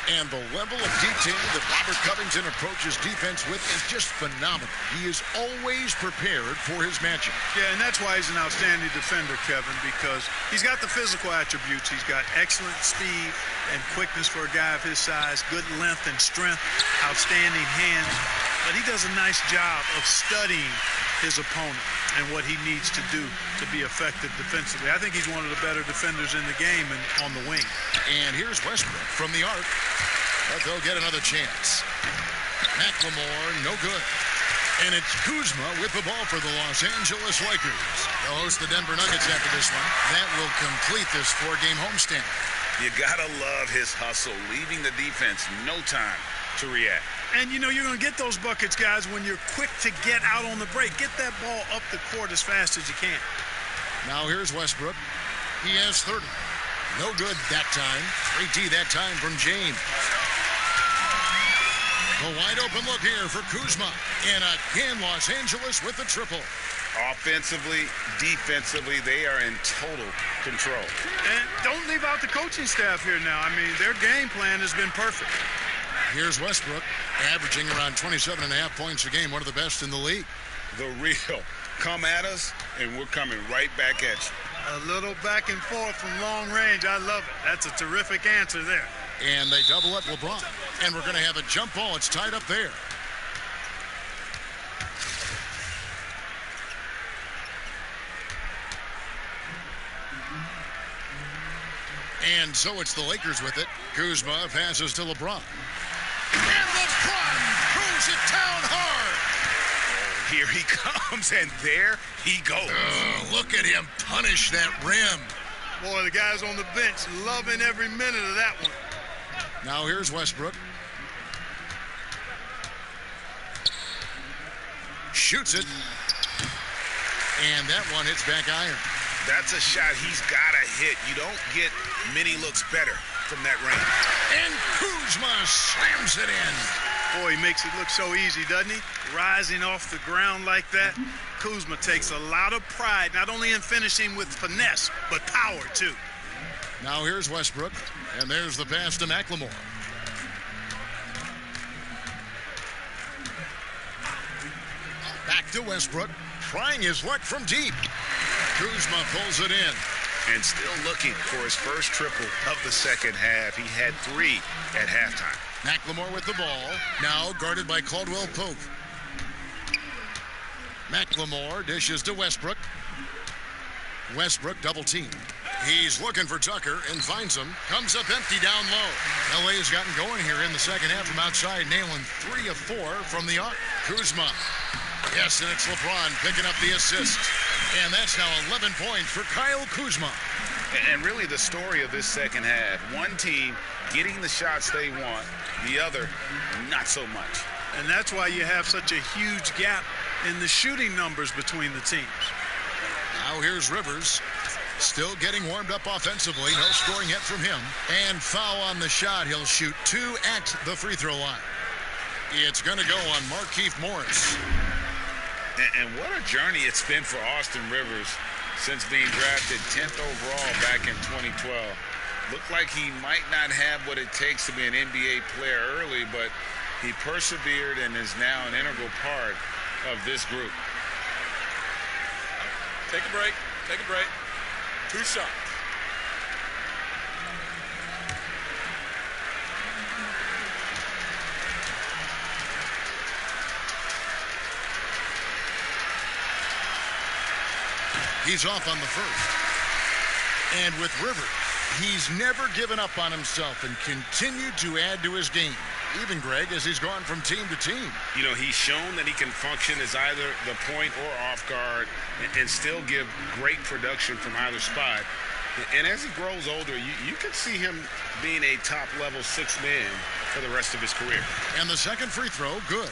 And the level of detail that Robert Covington approaches defense with is just phenomenal. He is always prepared for his matchup. Yeah, and that's why he's an outstanding defender, Kevin, because he's got the physical attributes. He's got excellent speed and quickness for a guy of his size, good length and strength, outstanding hands. But he does a nice job of studying his opponent and what he needs to do to be effective defensively. I think he's one of the better defenders in the game and on the wing. And here's Westbrook from the arc. But they'll get another chance. McLemore, no good. And it's Kuzma with the ball for the Los Angeles Lakers. They'll host the Denver Nuggets after this one. That will complete this 4-game homestand. You gotta love his hustle, leaving the defense no time to react. And, you know, you're going to get those buckets, guys, when you're quick to get out on the break. Get that ball up the court as fast as you can. Now here's Westbrook. He has 30. No good that time. Great D that time from James. A wide open look here for Kuzma. And again, Los Angeles with the triple. Offensively, defensively, they are in total control. And don't leave out the coaching staff here now. I mean, their game plan has been perfect. Here's Westbrook, averaging around 27.5 points a game, one of the best in the league. The real. Come at us, and we're coming right back at you. A little back and forth from long range. I love it. That's a terrific answer there. And they double up LeBron. And we're going to have a jump ball. It's tied up there. And so it's the Lakers with it. Kuzma passes to LeBron. And LeBron throws it down hard. Here he comes, and there he goes. Look at him punish that rim. Boy, the guys on the bench loving every minute of that one. Now here's Westbrook. Shoots it. And that one hits back iron. That's a shot he's got to hit. You don't get many looks better from that range. And Kuzma slams it in. Boy, he makes it look so easy, doesn't he? Rising off the ground like that. Kuzma takes a lot of pride, not only in finishing with finesse, but power, too. Now here's Westbrook, and there's the pass to McLemore. Back to Westbrook, trying his luck from deep. Kuzma pulls it in. And still looking for his first triple of the second half. He had 3 at halftime. McLemore with the ball, now guarded by Caldwell Pope. McLemore dishes to Westbrook. Westbrook double team. He's looking for Tucker and finds him. Comes up empty down low. LA has gotten going here in the second half from outside, nailing 3 of 4 from the arc. Kuzma. Yes, and it's LeBron picking up the assist. And that's now 11 points for Kyle Kuzma. And really the story of this second half, one team getting the shots they want, the other not so much. And that's why you have such a huge gap in the shooting numbers between the teams. Now here's Rivers. Still getting warmed up offensively. No scoring yet from him. And foul on the shot. He'll shoot 2 at the free throw line. It's going to go on Markieff Morris. And what a journey it's been for Austin Rivers since being drafted 10th overall back in 2012. Looked like he might not have what it takes to be an NBA player early, but he persevered and is now an integral part of this group. Take a break. Take a break. 2 shots. He's off on the first. And with Rivers, he's never given up on himself and continued to add to his game. Even, Greg, as he's gone from team to team. You know, he's shown that he can function as either the point or off guard and still give great production from either spot. And as he grows older, you can see him being a top-level 6 man for the rest of his career. And the second free throw, good.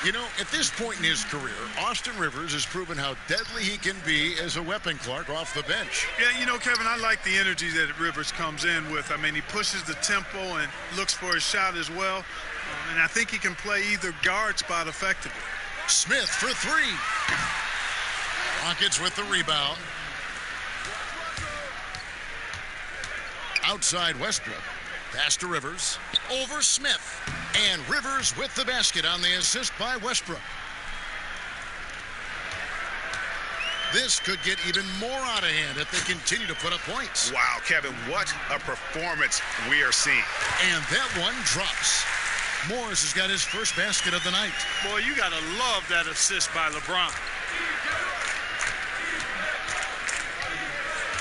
You know, at this point in his career, Austin Rivers has proven how deadly he can be as a weapon, Clark, off the bench. Yeah, you know, Kevin, I like the energy that Rivers comes in with. I mean, he pushes the tempo and looks for his shot as well. And I think he can play either guard spot effectively. Smith for 3. Rockets with the rebound. Outside Westbrook. Pass to Rivers. Over Smith. And Rivers with the basket on the assist by Westbrook. This could get even more out of hand if they continue to put up points. Wow, Kevin, what a performance we are seeing. And that one drops. Morris has got his first basket of the night. Boy, you got to love that assist by LeBron.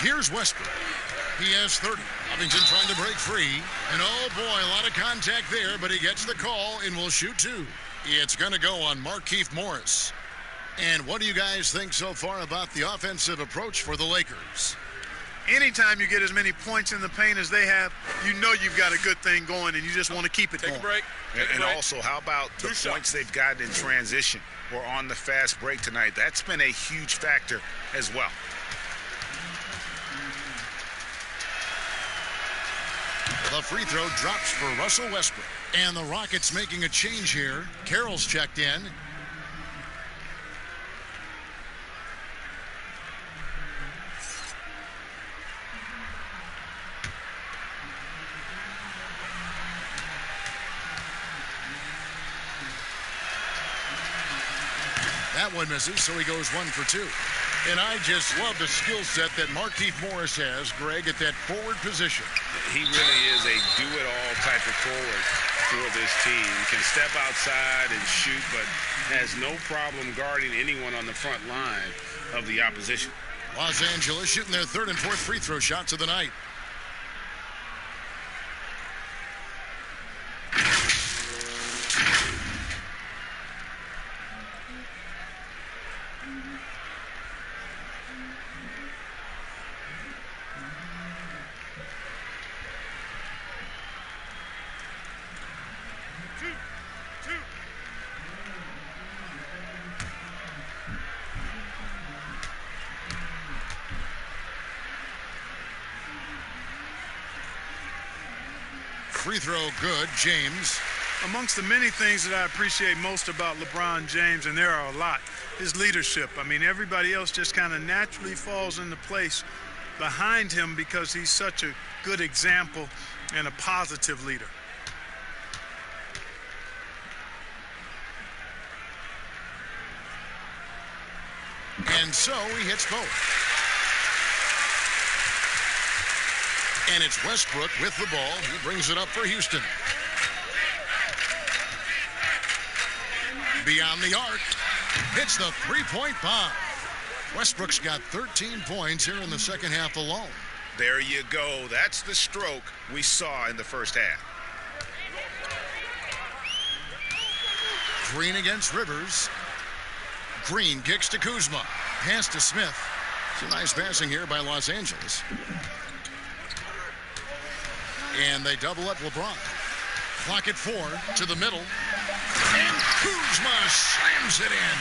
Here's Westbrook. He has 30. Covington trying to break free. And oh boy, a lot of contact there, but he gets the call and will shoot 2. It's going to go on Markieff Morris. And what do you guys think so far about the offensive approach for the Lakers? Anytime you get as many points in the paint as they have, you know you've got a good thing going, and you just want to keep it going. Take a break. And also, how about the points they've gotten in transition or on the fast break tonight? That's been a huge factor as well. The free throw drops for Russell Westbrook. And the Rockets making a change here. Carroll's checked in. That one misses, so he goes 1 for 2. And I just love the skill set that Markieff Morris has, Greg, at that forward position. He really is a do-it-all type of forward for this team. Can step outside and shoot, but has no problem guarding anyone on the front line of the opposition. Los Angeles shooting their third and fourth free throw shots of the night. Free throw good, James. Amongst the many things that I appreciate most about LeBron James, and there are a lot, his leadership. I mean, everybody else just kind of naturally falls into place behind him because he's such a good example and a positive leader. And so he hits both. And it's Westbrook with the ball. He brings it up for Houston. Beyond the arc. Hits the three-point bomb. Westbrook's got 13 points here in the second half alone. There you go. That's the stroke we saw in the first half. Green against Rivers. Green kicks to Kuzma. Pass to Smith. It's a nice passing here by Los Angeles. And they double up LeBron. Clock at 4 to the middle. And Kuzma slams it in.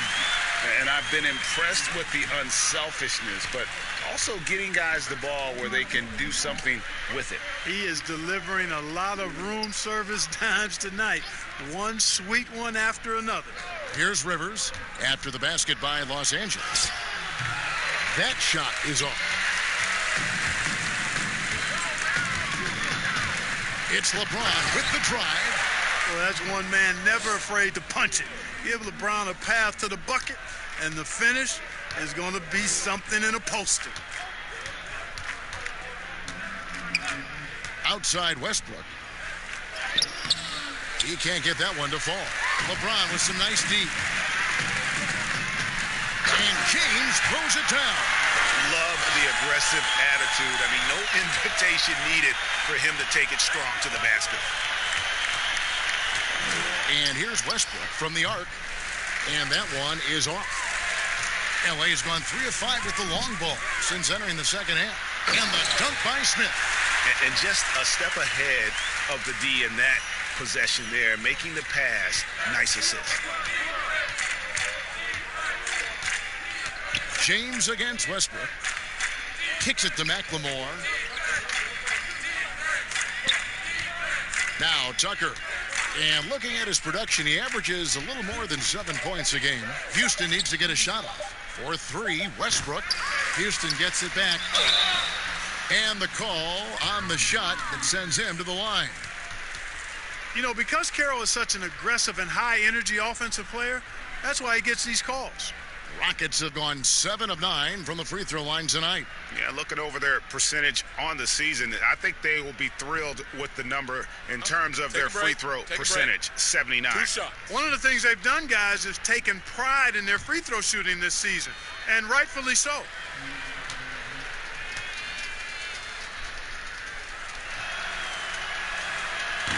And I've been impressed with the unselfishness, but also getting guys the ball where they can do something with it. He is delivering a lot of room service dimes tonight. One sweet one after another. Here's Rivers after the basket by Los Angeles. That shot is off. It's LeBron with the drive. Well, that's one man never afraid to punch it. Give LeBron a path to the bucket, and the finish is going to be something in a poster. Outside Westbrook. He can't get that one to fall. LeBron with some nice D. And James throws it down. Love the aggressive attitude. I mean, no invitation needed for him to take it strong to the basket. And here's Westbrook from the arc. And that one is off. LA has gone 3 of 5 with the long ball since entering the second half. And the dunk by Smith. And just a step ahead of the D in that possession there, making the pass. Nice assist. James against Westbrook. Kicks it to McLemore. Now Tucker. And looking at his production, he averages a little more than 7 points a game. Houston needs to get a shot off. For 3, Westbrook. Houston gets it back. And the call on the shot that sends him to the line. You know, because Carroll is such an aggressive and high-energy offensive player, that's why he gets these calls. Rockets have gone 7 of 9 from the free throw line tonight. Yeah, looking over their percentage on the season, I think they will be thrilled with the number in terms of their free throw percentage, 79. 2 shots. One of the things they've done, guys, is taken pride in their free throw shooting this season, and rightfully so.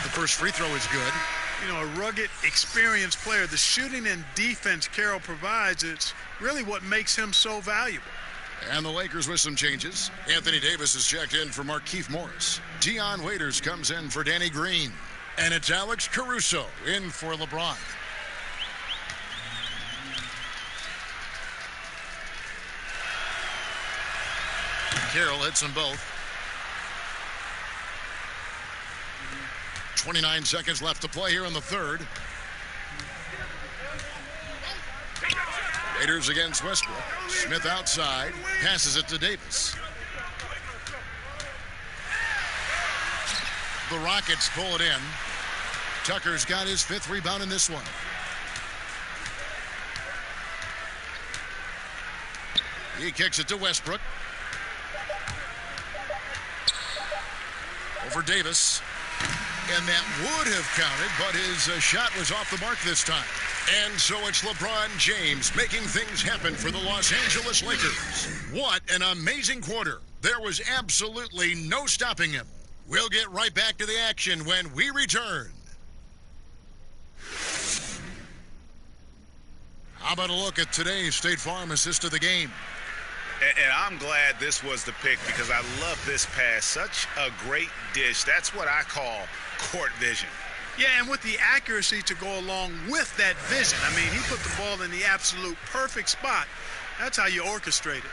The first free throw is good. You know, a rugged, experienced player. The shooting and defense Carroll provides, it's really what makes him so valuable. And the Lakers with some changes. Anthony Davis is checked in for Markieff Morris. Dion Waiters comes in for Danny Green. And it's Alex Caruso in for LeBron. Carroll hits them both. 29 seconds left to play here in the third. Raiders against Westbrook. Smith outside. Passes it to Davis. The Rockets pull it in. Tucker's got his 5th rebound in this one. He kicks it to Westbrook. Over Davis. And that would have counted, but his shot was off the mark this time. And so it's LeBron James making things happen for the Los Angeles Lakers. What an amazing quarter. There was absolutely no stopping him. We'll get right back to the action when we return. How about a look at today's State Farm assist of the game? And I'm glad this was the pick because I love this pass. Such a great dish. That's what I call court vision. Yeah, and with the accuracy to go along with that vision. I mean, he put the ball in the absolute perfect spot. That's how you orchestrate it.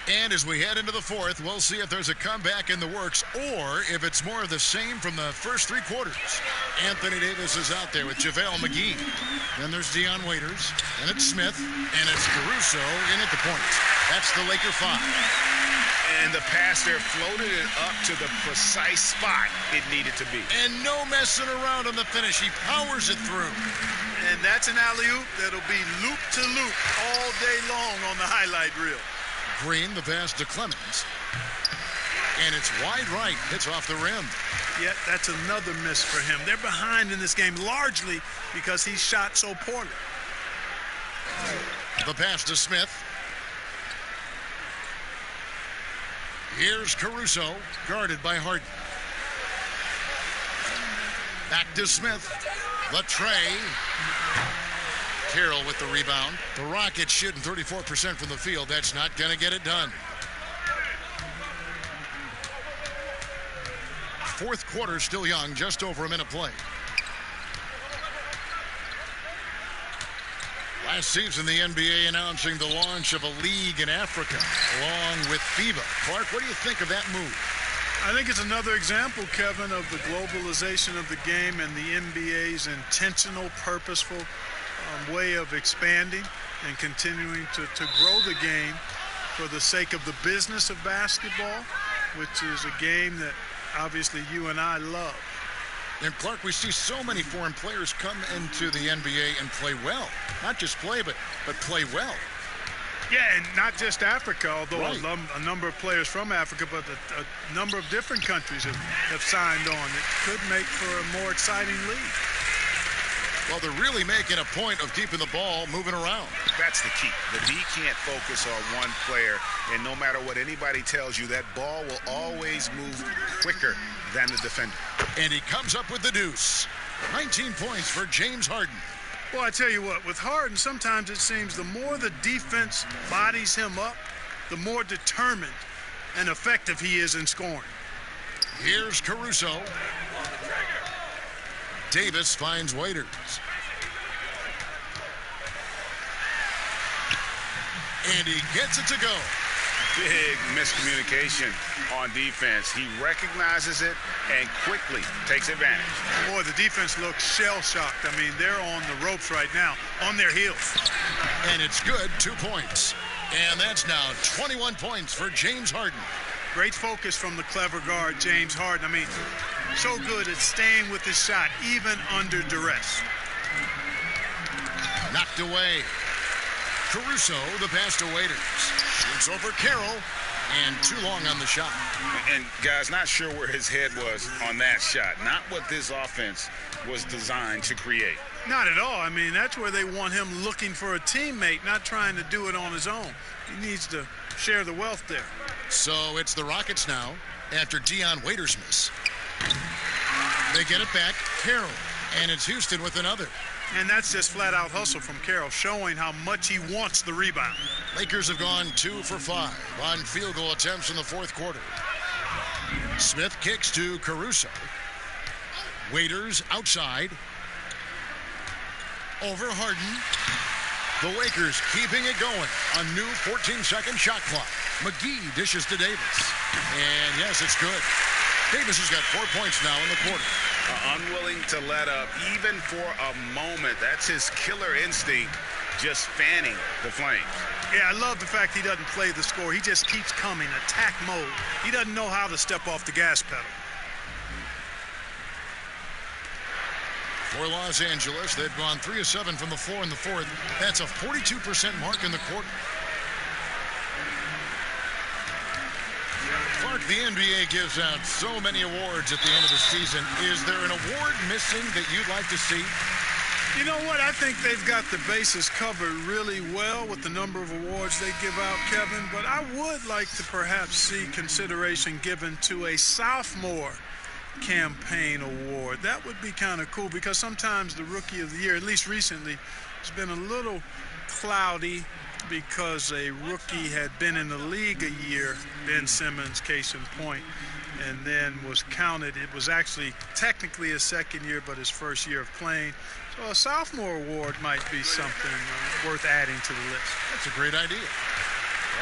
And as we head into the fourth, we'll see if there's a comeback in the works or if it's more of the same from the first three quarters. Anthony Davis is out there with JaVale McGee. Then there's Dion Waiters. Then it's Smith. And it's Caruso in at the point. That's the Laker 5. And the pass there floated it up to the precise spot it needed to be. And no messing around on the finish. He powers it through. And that's an alley-oop that'll be loop to loop all day long on the highlight reel. Green, the pass to Clemens. And it's wide right. Hits off the rim. Yet that's another miss for him. They're behind in this game largely because he shot so poorly. The pass to Smith. Here's Caruso, guarded by Harden. Back to Smith. Latrey. Carroll with the rebound. The Rockets shooting 34% from the field. That's not going to get it done. Fourth quarter still young, just over a minute play. Last season, the NBA announcing the launch of a league in Africa, along with FIBA. Clark, what do you think of that move? I think it's another example, Kevin, of the globalization of the game and the NBA's intentional, purposeful way of expanding and continuing to grow the game for the sake of the business of basketball, which is a game that obviously you and I love. And Clark, we see so many foreign players come into the NBA and play well. Not just play, but play well. Yeah, and not just Africa, although right. a number of players from Africa, but a number of different countries have signed on. It could make for a more exciting league. Well, they're really making a point of keeping the ball moving around. That's the key. The D can't focus on one player, and no matter what anybody tells you, that ball will always move quicker than the defender. And he comes up with the deuce. 19 points for James Harden. Well, I tell you what, with Harden, sometimes it seems the more the defense bodies him up, the more determined and effective he is in scoring. Here's Caruso. Davis finds Waiters. And he gets it to go. Big miscommunication on defense. He recognizes it and quickly takes advantage. Boy, the defense looks shell-shocked. I mean, they're on the ropes right now, on their heels. And it's good, 2 points. And that's now 21 points for James Harden. Great focus from the clever guard, James Harden. I mean, so good at staying with his shot, even under duress. Knocked away. Caruso, the pass to Waiters. Shoots over Carroll, and too long on the shot. And, guys, not sure where his head was on that shot. Not what this offense was designed to create. Not at all. I mean, that's where they want him looking for a teammate, not trying to do it on his own. He needs to share the wealth there. So it's the Rockets now after Dion Waiters' miss. They get it back, Carroll, and it's Houston with another. And that's just flat-out hustle from Carroll, showing how much he wants the rebound. Lakers have gone 2 for 5 on field goal attempts in the fourth quarter. Smith kicks to Caruso. Waiters outside. Over Harden. The Lakers keeping it going. A new 14-second shot clock. McGee dishes to Davis. And yes, it's good. Davis has got 4 points now in the quarter. Unwilling to let up even for a moment. That's his killer instinct, just fanning the flames. Yeah, I love the fact he doesn't play the score. He just keeps coming, attack mode. He doesn't know how to step off the gas pedal. For Los Angeles, they've gone 3 of 7 from the floor in the fourth. That's a 42% mark in the quarter. Clark, the NBA gives out so many awards at the end of the season. Is there an award missing that you'd like to see? You know what? I think they've got the bases covered really well with the number of awards they give out, Kevin. But I would like to perhaps see consideration given to a sophomore campaign award. That would be kind of cool because sometimes the Rookie of the Year, at least recently, has been a little cloudy because a rookie had been in the league a year, Ben Simmons, case in point, and then was counted. It was actually technically his second year, but his first year of playing. So a sophomore award might be something worth adding to the list. That's a great idea.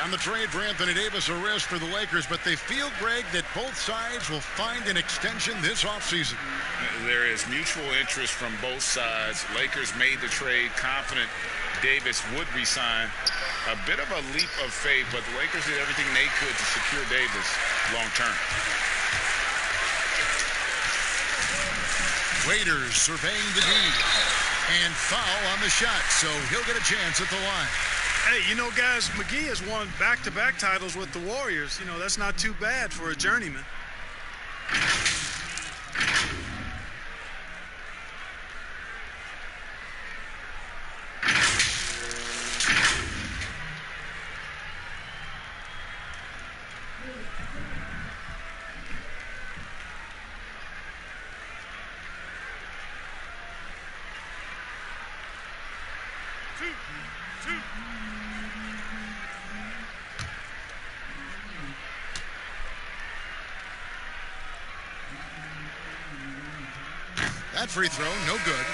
On the trade for Anthony Davis, a risk for the Lakers, but they feel, Greg, that both sides will find an extension this offseason. There is mutual interest from both sides. Lakers made the trade confident Davis would resign. A bit of a leap of faith, but the Lakers did everything they could to secure Davis long term. Waiters surveying the D, and foul on the shot, so he'll get a chance at the line. Hey, you know, guys, McGee has won back-to-back titles with the Warriors. You know, that's not too bad for a journeyman. That free throw, no good.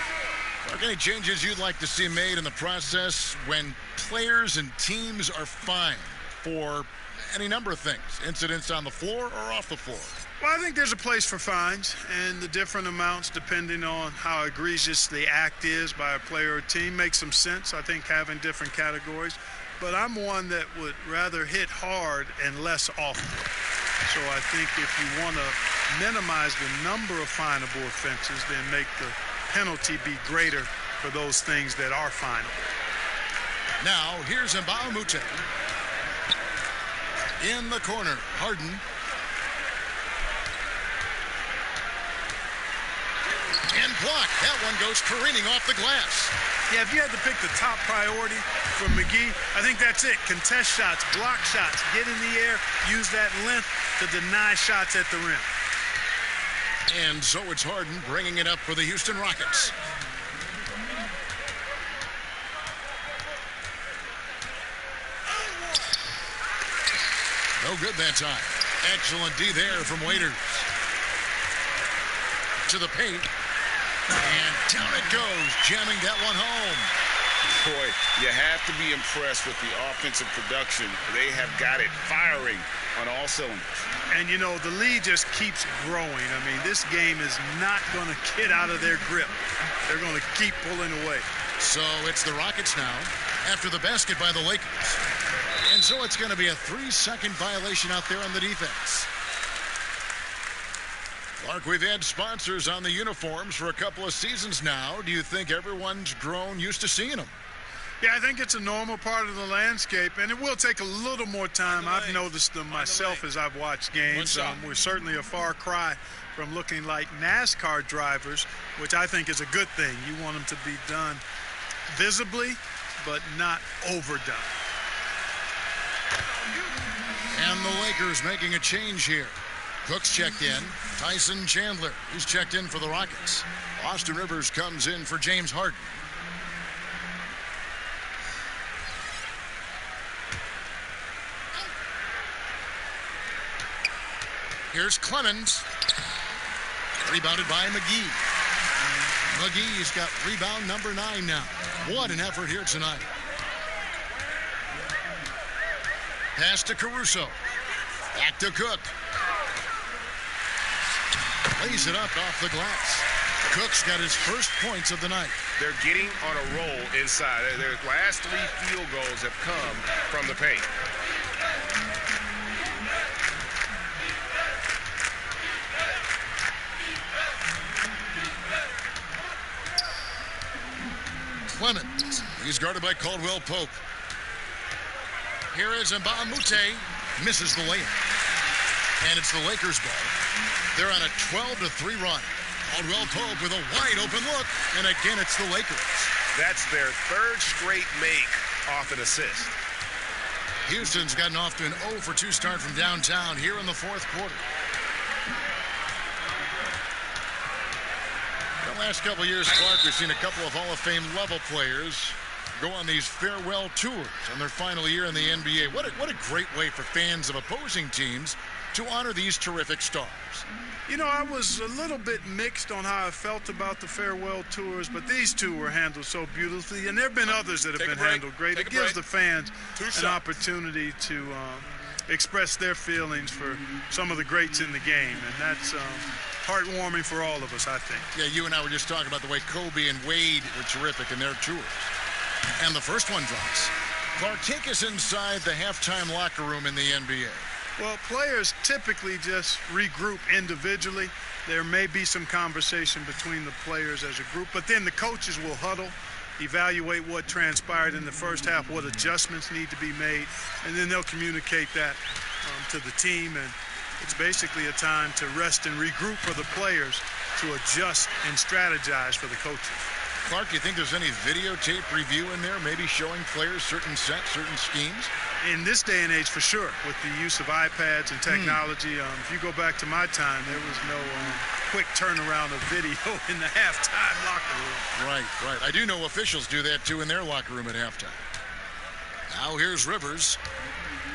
Are there any changes you'd like to see made in the process when players and teams are fined for any number of things, incidents on the floor or off the floor? Well, I think there's a place for fines, and the different amounts depending on how egregious the act is by a player or team makes some sense. I think having different categories, but I'm one that would rather hit hard and less often. So I think if you want to minimize the number of finable offenses, then make the penalty be greater for those things that are finable. Now, here's Mbah a Moute. In the corner, Harden. And blocked. That one goes careening off the glass. Yeah, if you had to pick the top priority for McGee, I think that's it. Contest shots, block shots, get in the air, use that length to deny shots at the rim. And so it's Harden bringing it up for the Houston Rockets. No good that time. Excellent D there from Waiters. To the paint. And down it goes, jamming that one home. Boy, you have to be impressed with the offensive production. They have got it firing on all cylinders. And, you know, the lead just keeps growing. I mean, this game is not going to get out of their grip. They're going to keep pulling away. So it's the Rockets now after the basket by the Lakers. And so it's going to be a 3-second violation out there on the defense. Clark, we've had sponsors on the uniforms for a couple of seasons now. Do you think everyone's grown used to seeing them? Yeah, I think it's a normal part of the landscape, and it will take a little more time. I've noticed them myself as I've watched games. We're certainly a far cry from looking like NASCAR drivers, which I think is a good thing. You want them to be done visibly, but not overdone. And the Lakers making a change here. Cook's checked in. Tyson Chandler, he's checked in for the Rockets. Austin Rivers comes in for James Harden. Here's Clemens. Rebounded by McGee. McGee's got rebound number 9 now. What an effort here tonight. Pass to Caruso. Back to Cook. Lays it up off the glass. Cook's got his first points of the night. They're getting on a roll inside. Their last 3 field goals have come from the paint. Clemens. He's guarded by Caldwell Pope. Here is Mbamute. Misses the layup. And it's the Lakers ball. They're on a 12-3 run. Caldwell Pope with a wide open look. And again, it's the Lakers. That's their third straight make off an assist. Houston's gotten off to an 0-for-2 start from downtown here in the fourth quarter. The last couple of years, Clark, we've seen a couple of Hall of Fame level players go on these farewell tours on their final year in the NBA. What a great way for fans of opposing teams to honor these terrific stars. You know, I was a little bit mixed on how I felt about the farewell tours, but these two were handled so beautifully, and there have been others that have been handled great. It gives the fans an opportunity to express their feelings for some of the greats in the game, and that's heartwarming for all of us, I think. Yeah, you and I were just talking about the way Kobe and Wade were terrific in their tours. And the first one drops. Clark, take us inside the halftime locker room in the NBA. Well, players typically just regroup individually. There may be some conversation between the players as a group, but then the coaches will huddle, evaluate what transpired in the first half, what adjustments need to be made, and then they'll communicate that to the team. And it's basically a time to rest and regroup for the players to adjust and strategize for the coaches. Clark, do you think there's any videotape review in there, maybe showing players certain sets, certain schemes? In this day and age, for sure, with the use of iPads and technology. If you go back to my time, there was no quick turnaround of video in the halftime locker room. Right. I do know officials do that, too, in their locker room at halftime. Now here's Rivers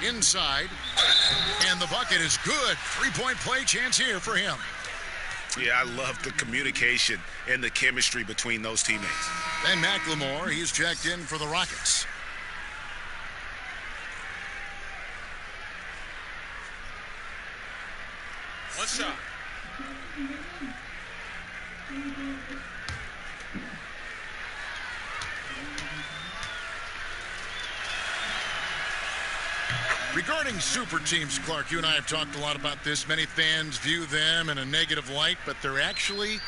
inside, and the bucket is good. Three-point play chance here for him. Yeah, I love the communication and the chemistry between those teammates. Ben McLemore, he's checked in for the Rockets. One shot. Regarding super teams, Clark, you and I have talked a lot about this. Many fans view them in a negative light, but they're actually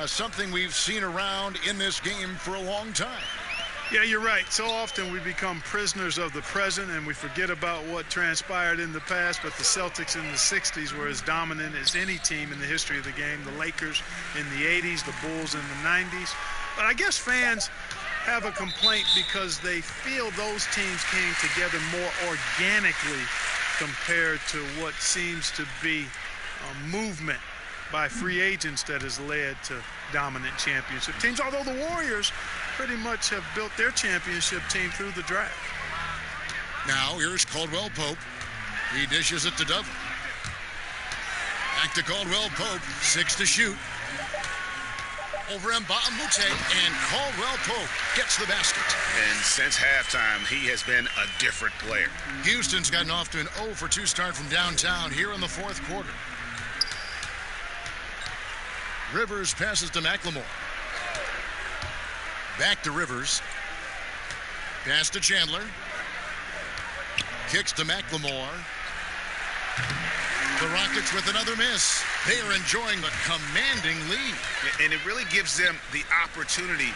something we've seen around in this game for a long time. Yeah, you're right. So often we become prisoners of the present and we forget about what transpired in the past, but the Celtics in the 60s were as dominant as any team in the history of the game. The Lakers in the 80s, the Bulls in the 90s. But I guess fans have a complaint because they feel those teams came together more organically compared to what seems to be a movement by free agents that has led to dominant championship teams, although the Warriors pretty much have built their championship team through the draft. Now here's Caldwell Pope. He dishes it to Dudley. Back to Caldwell Pope, 6 to shoot. Over Mbamute, and Caldwell Pope gets the basket. And since halftime, he has been a different player. Houston's gotten off to an 0-for-2 start from downtown here in the fourth quarter. Rivers passes to McLemore. Back to Rivers. Pass to Chandler. Kicks to McLemore. The Rockets with another miss. They are enjoying a commanding lead. And it really gives them the opportunity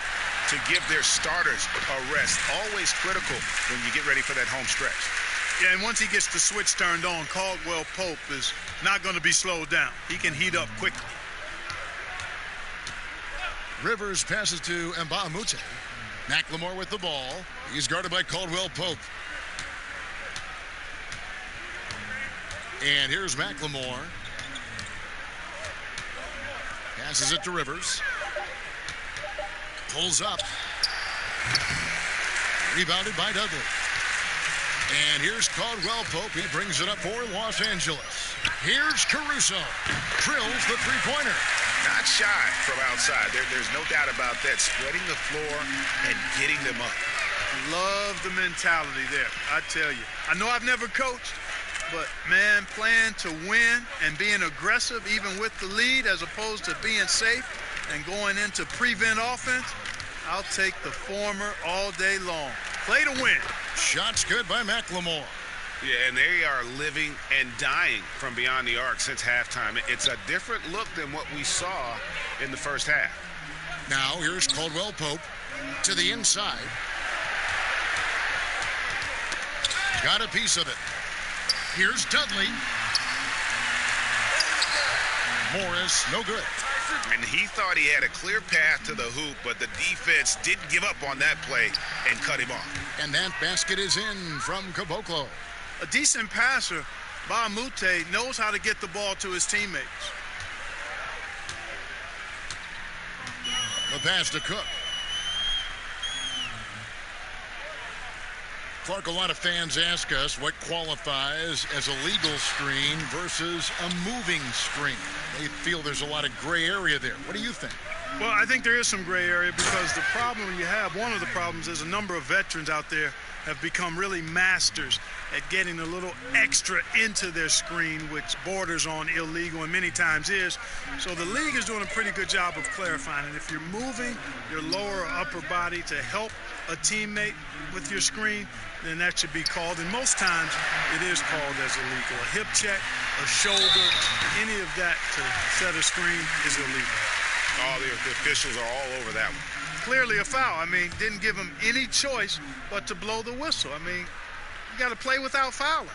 to give their starters a rest. Always critical when you get ready for that home stretch. Yeah, and once he gets the switch turned on, Caldwell Pope is not going to be slowed down. He can heat up quickly. Rivers passes to Mbamute. McLemore with the ball. He's guarded by Caldwell Pope. And here's McLemore. Passes it to Rivers. Pulls up. Rebounded by Dudley. And here's Caldwell Pope. He brings it up for Los Angeles. Here's Caruso. Drills the three-pointer. Not shy from outside. There's no doubt about that. Spreading the floor and getting them up. Love the mentality there, I tell you. I know I've never coached, but, man, playing to win and being aggressive even with the lead as opposed to being safe and going into prevent offense, I'll take the former all day long. Play to win. Shots good by McLemore. Yeah, and they are living and dying from beyond the arc since halftime. It's a different look than what we saw in the first half. Now here's Caldwell Pope to the inside. Got a piece of it. Here's Dudley. Morris, no good. And he thought he had a clear path to the hoop, but the defense didn't give up on that play and cut him off. And that basket is in from Caboclo. A decent passer, Bahamute knows how to get the ball to his teammates. The pass to Cook. Clark, a lot of fans ask us what qualifies as a legal screen versus a moving screen. They feel there's a lot of gray area there. What do you think? Well, I think there is some gray area because the problem you have, one of the problems is a number of veterans out there have become really masters at getting a little extra into their screen, which borders on illegal and many times is. So the league is doing a pretty good job of clarifying. And if you're moving your lower or upper body to help a teammate with your screen, then that should be called. And most times it is called as illegal. A hip check, a shoulder, any of that to set a screen is illegal. All the officials are all over that one. Clearly a foul. I mean, didn't give him any choice but to blow the whistle. I mean, you got to play without fouling.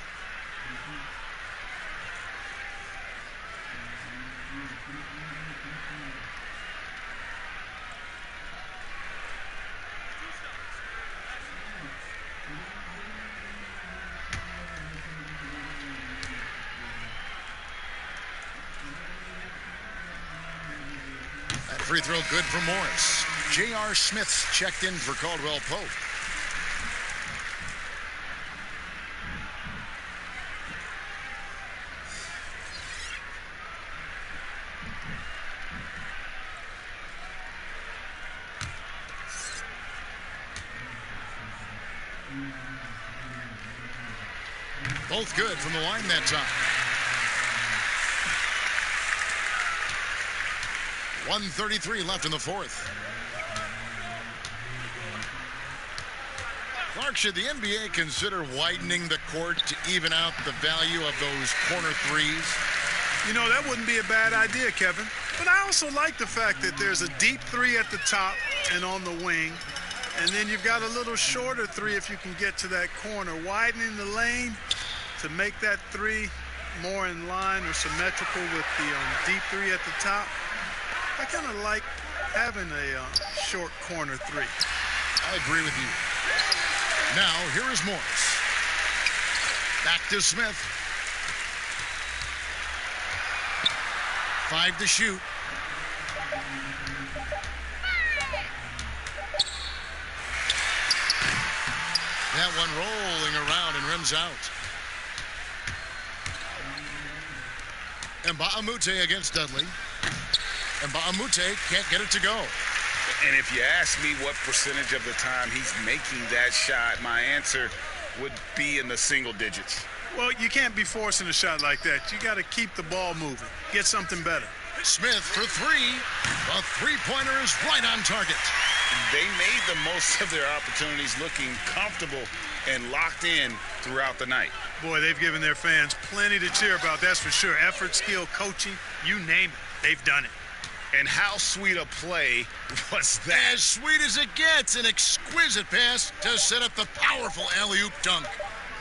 Free throw good for Morris. J.R. Smith's checked in for Caldwell Pope. Both good from the line that time. 1:33 left in the fourth. Clark, should the NBA consider widening the court to even out the value of those corner threes? You know, that wouldn't be a bad idea, Kevin. But I also like the fact that there's a deep three at the top and on the wing. And then you've got a little shorter three if you can get to that corner. Widening the lane to make that three more in line or symmetrical with the deep three at the top. I kind of like having a short corner three. I agree with you. Now, here is Morris. Back to Smith. 5 to shoot. That one rolling around and rims out. And Bahamute against Dudley. And Bahamute can't get it to go. And if you ask me what percentage of the time he's making that shot, my answer would be in the single digits. Well, you can't be forcing a shot like that. You got to keep the ball moving. Get something better. Smith for three. The three-pointer is right on target. They made the most of their opportunities looking comfortable and locked in throughout the night. Boy, they've given their fans plenty to cheer about, that's for sure. Effort, skill, coaching, you name it. They've done it. And how sweet a play was that? As sweet as it gets, an exquisite pass to set up the powerful alley-oop dunk.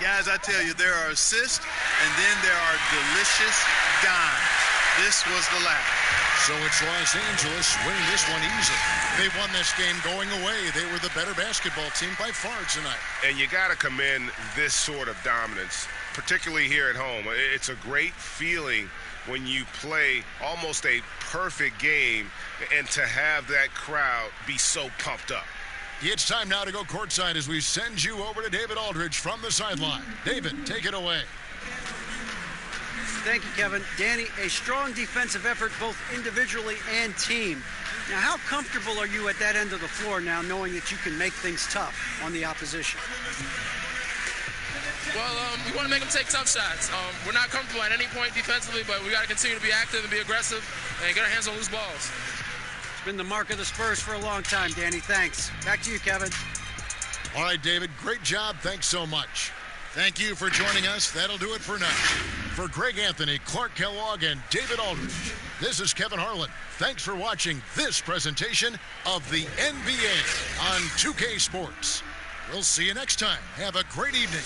Guys, I tell you, there are assists, and then there are delicious dimes. This was the last. So it's Los Angeles winning this one easily. They won this game going away. They were the better basketball team by far tonight. And you got to commend this sort of dominance, particularly here at home. It's a great feeling when you play almost a perfect game and to have that crowd be so pumped up. It's time now to go courtside as we send you over to David Aldridge from the sideline. David, take it away. Thank you, Kevin. Danny, a strong defensive effort both individually and team. Now, how comfortable are you at that end of the floor now, knowing that you can make things tough on the opposition? Well, we want to make them take tough shots. We're not comfortable at any point defensively, but we got to continue to be active and be aggressive and get our hands on loose balls. It's been the mark of the Spurs for a long time, Danny. Thanks. Back to you, Kevin. All right, David, great job. Thanks so much. Thank you for joining us. That'll do it for now. For Greg Anthony, Clark Kellogg, and David Aldridge, This is Kevin Harlan. Thanks for watching this presentation of the NBA on 2K Sports. We'll see you next time. Have a great evening.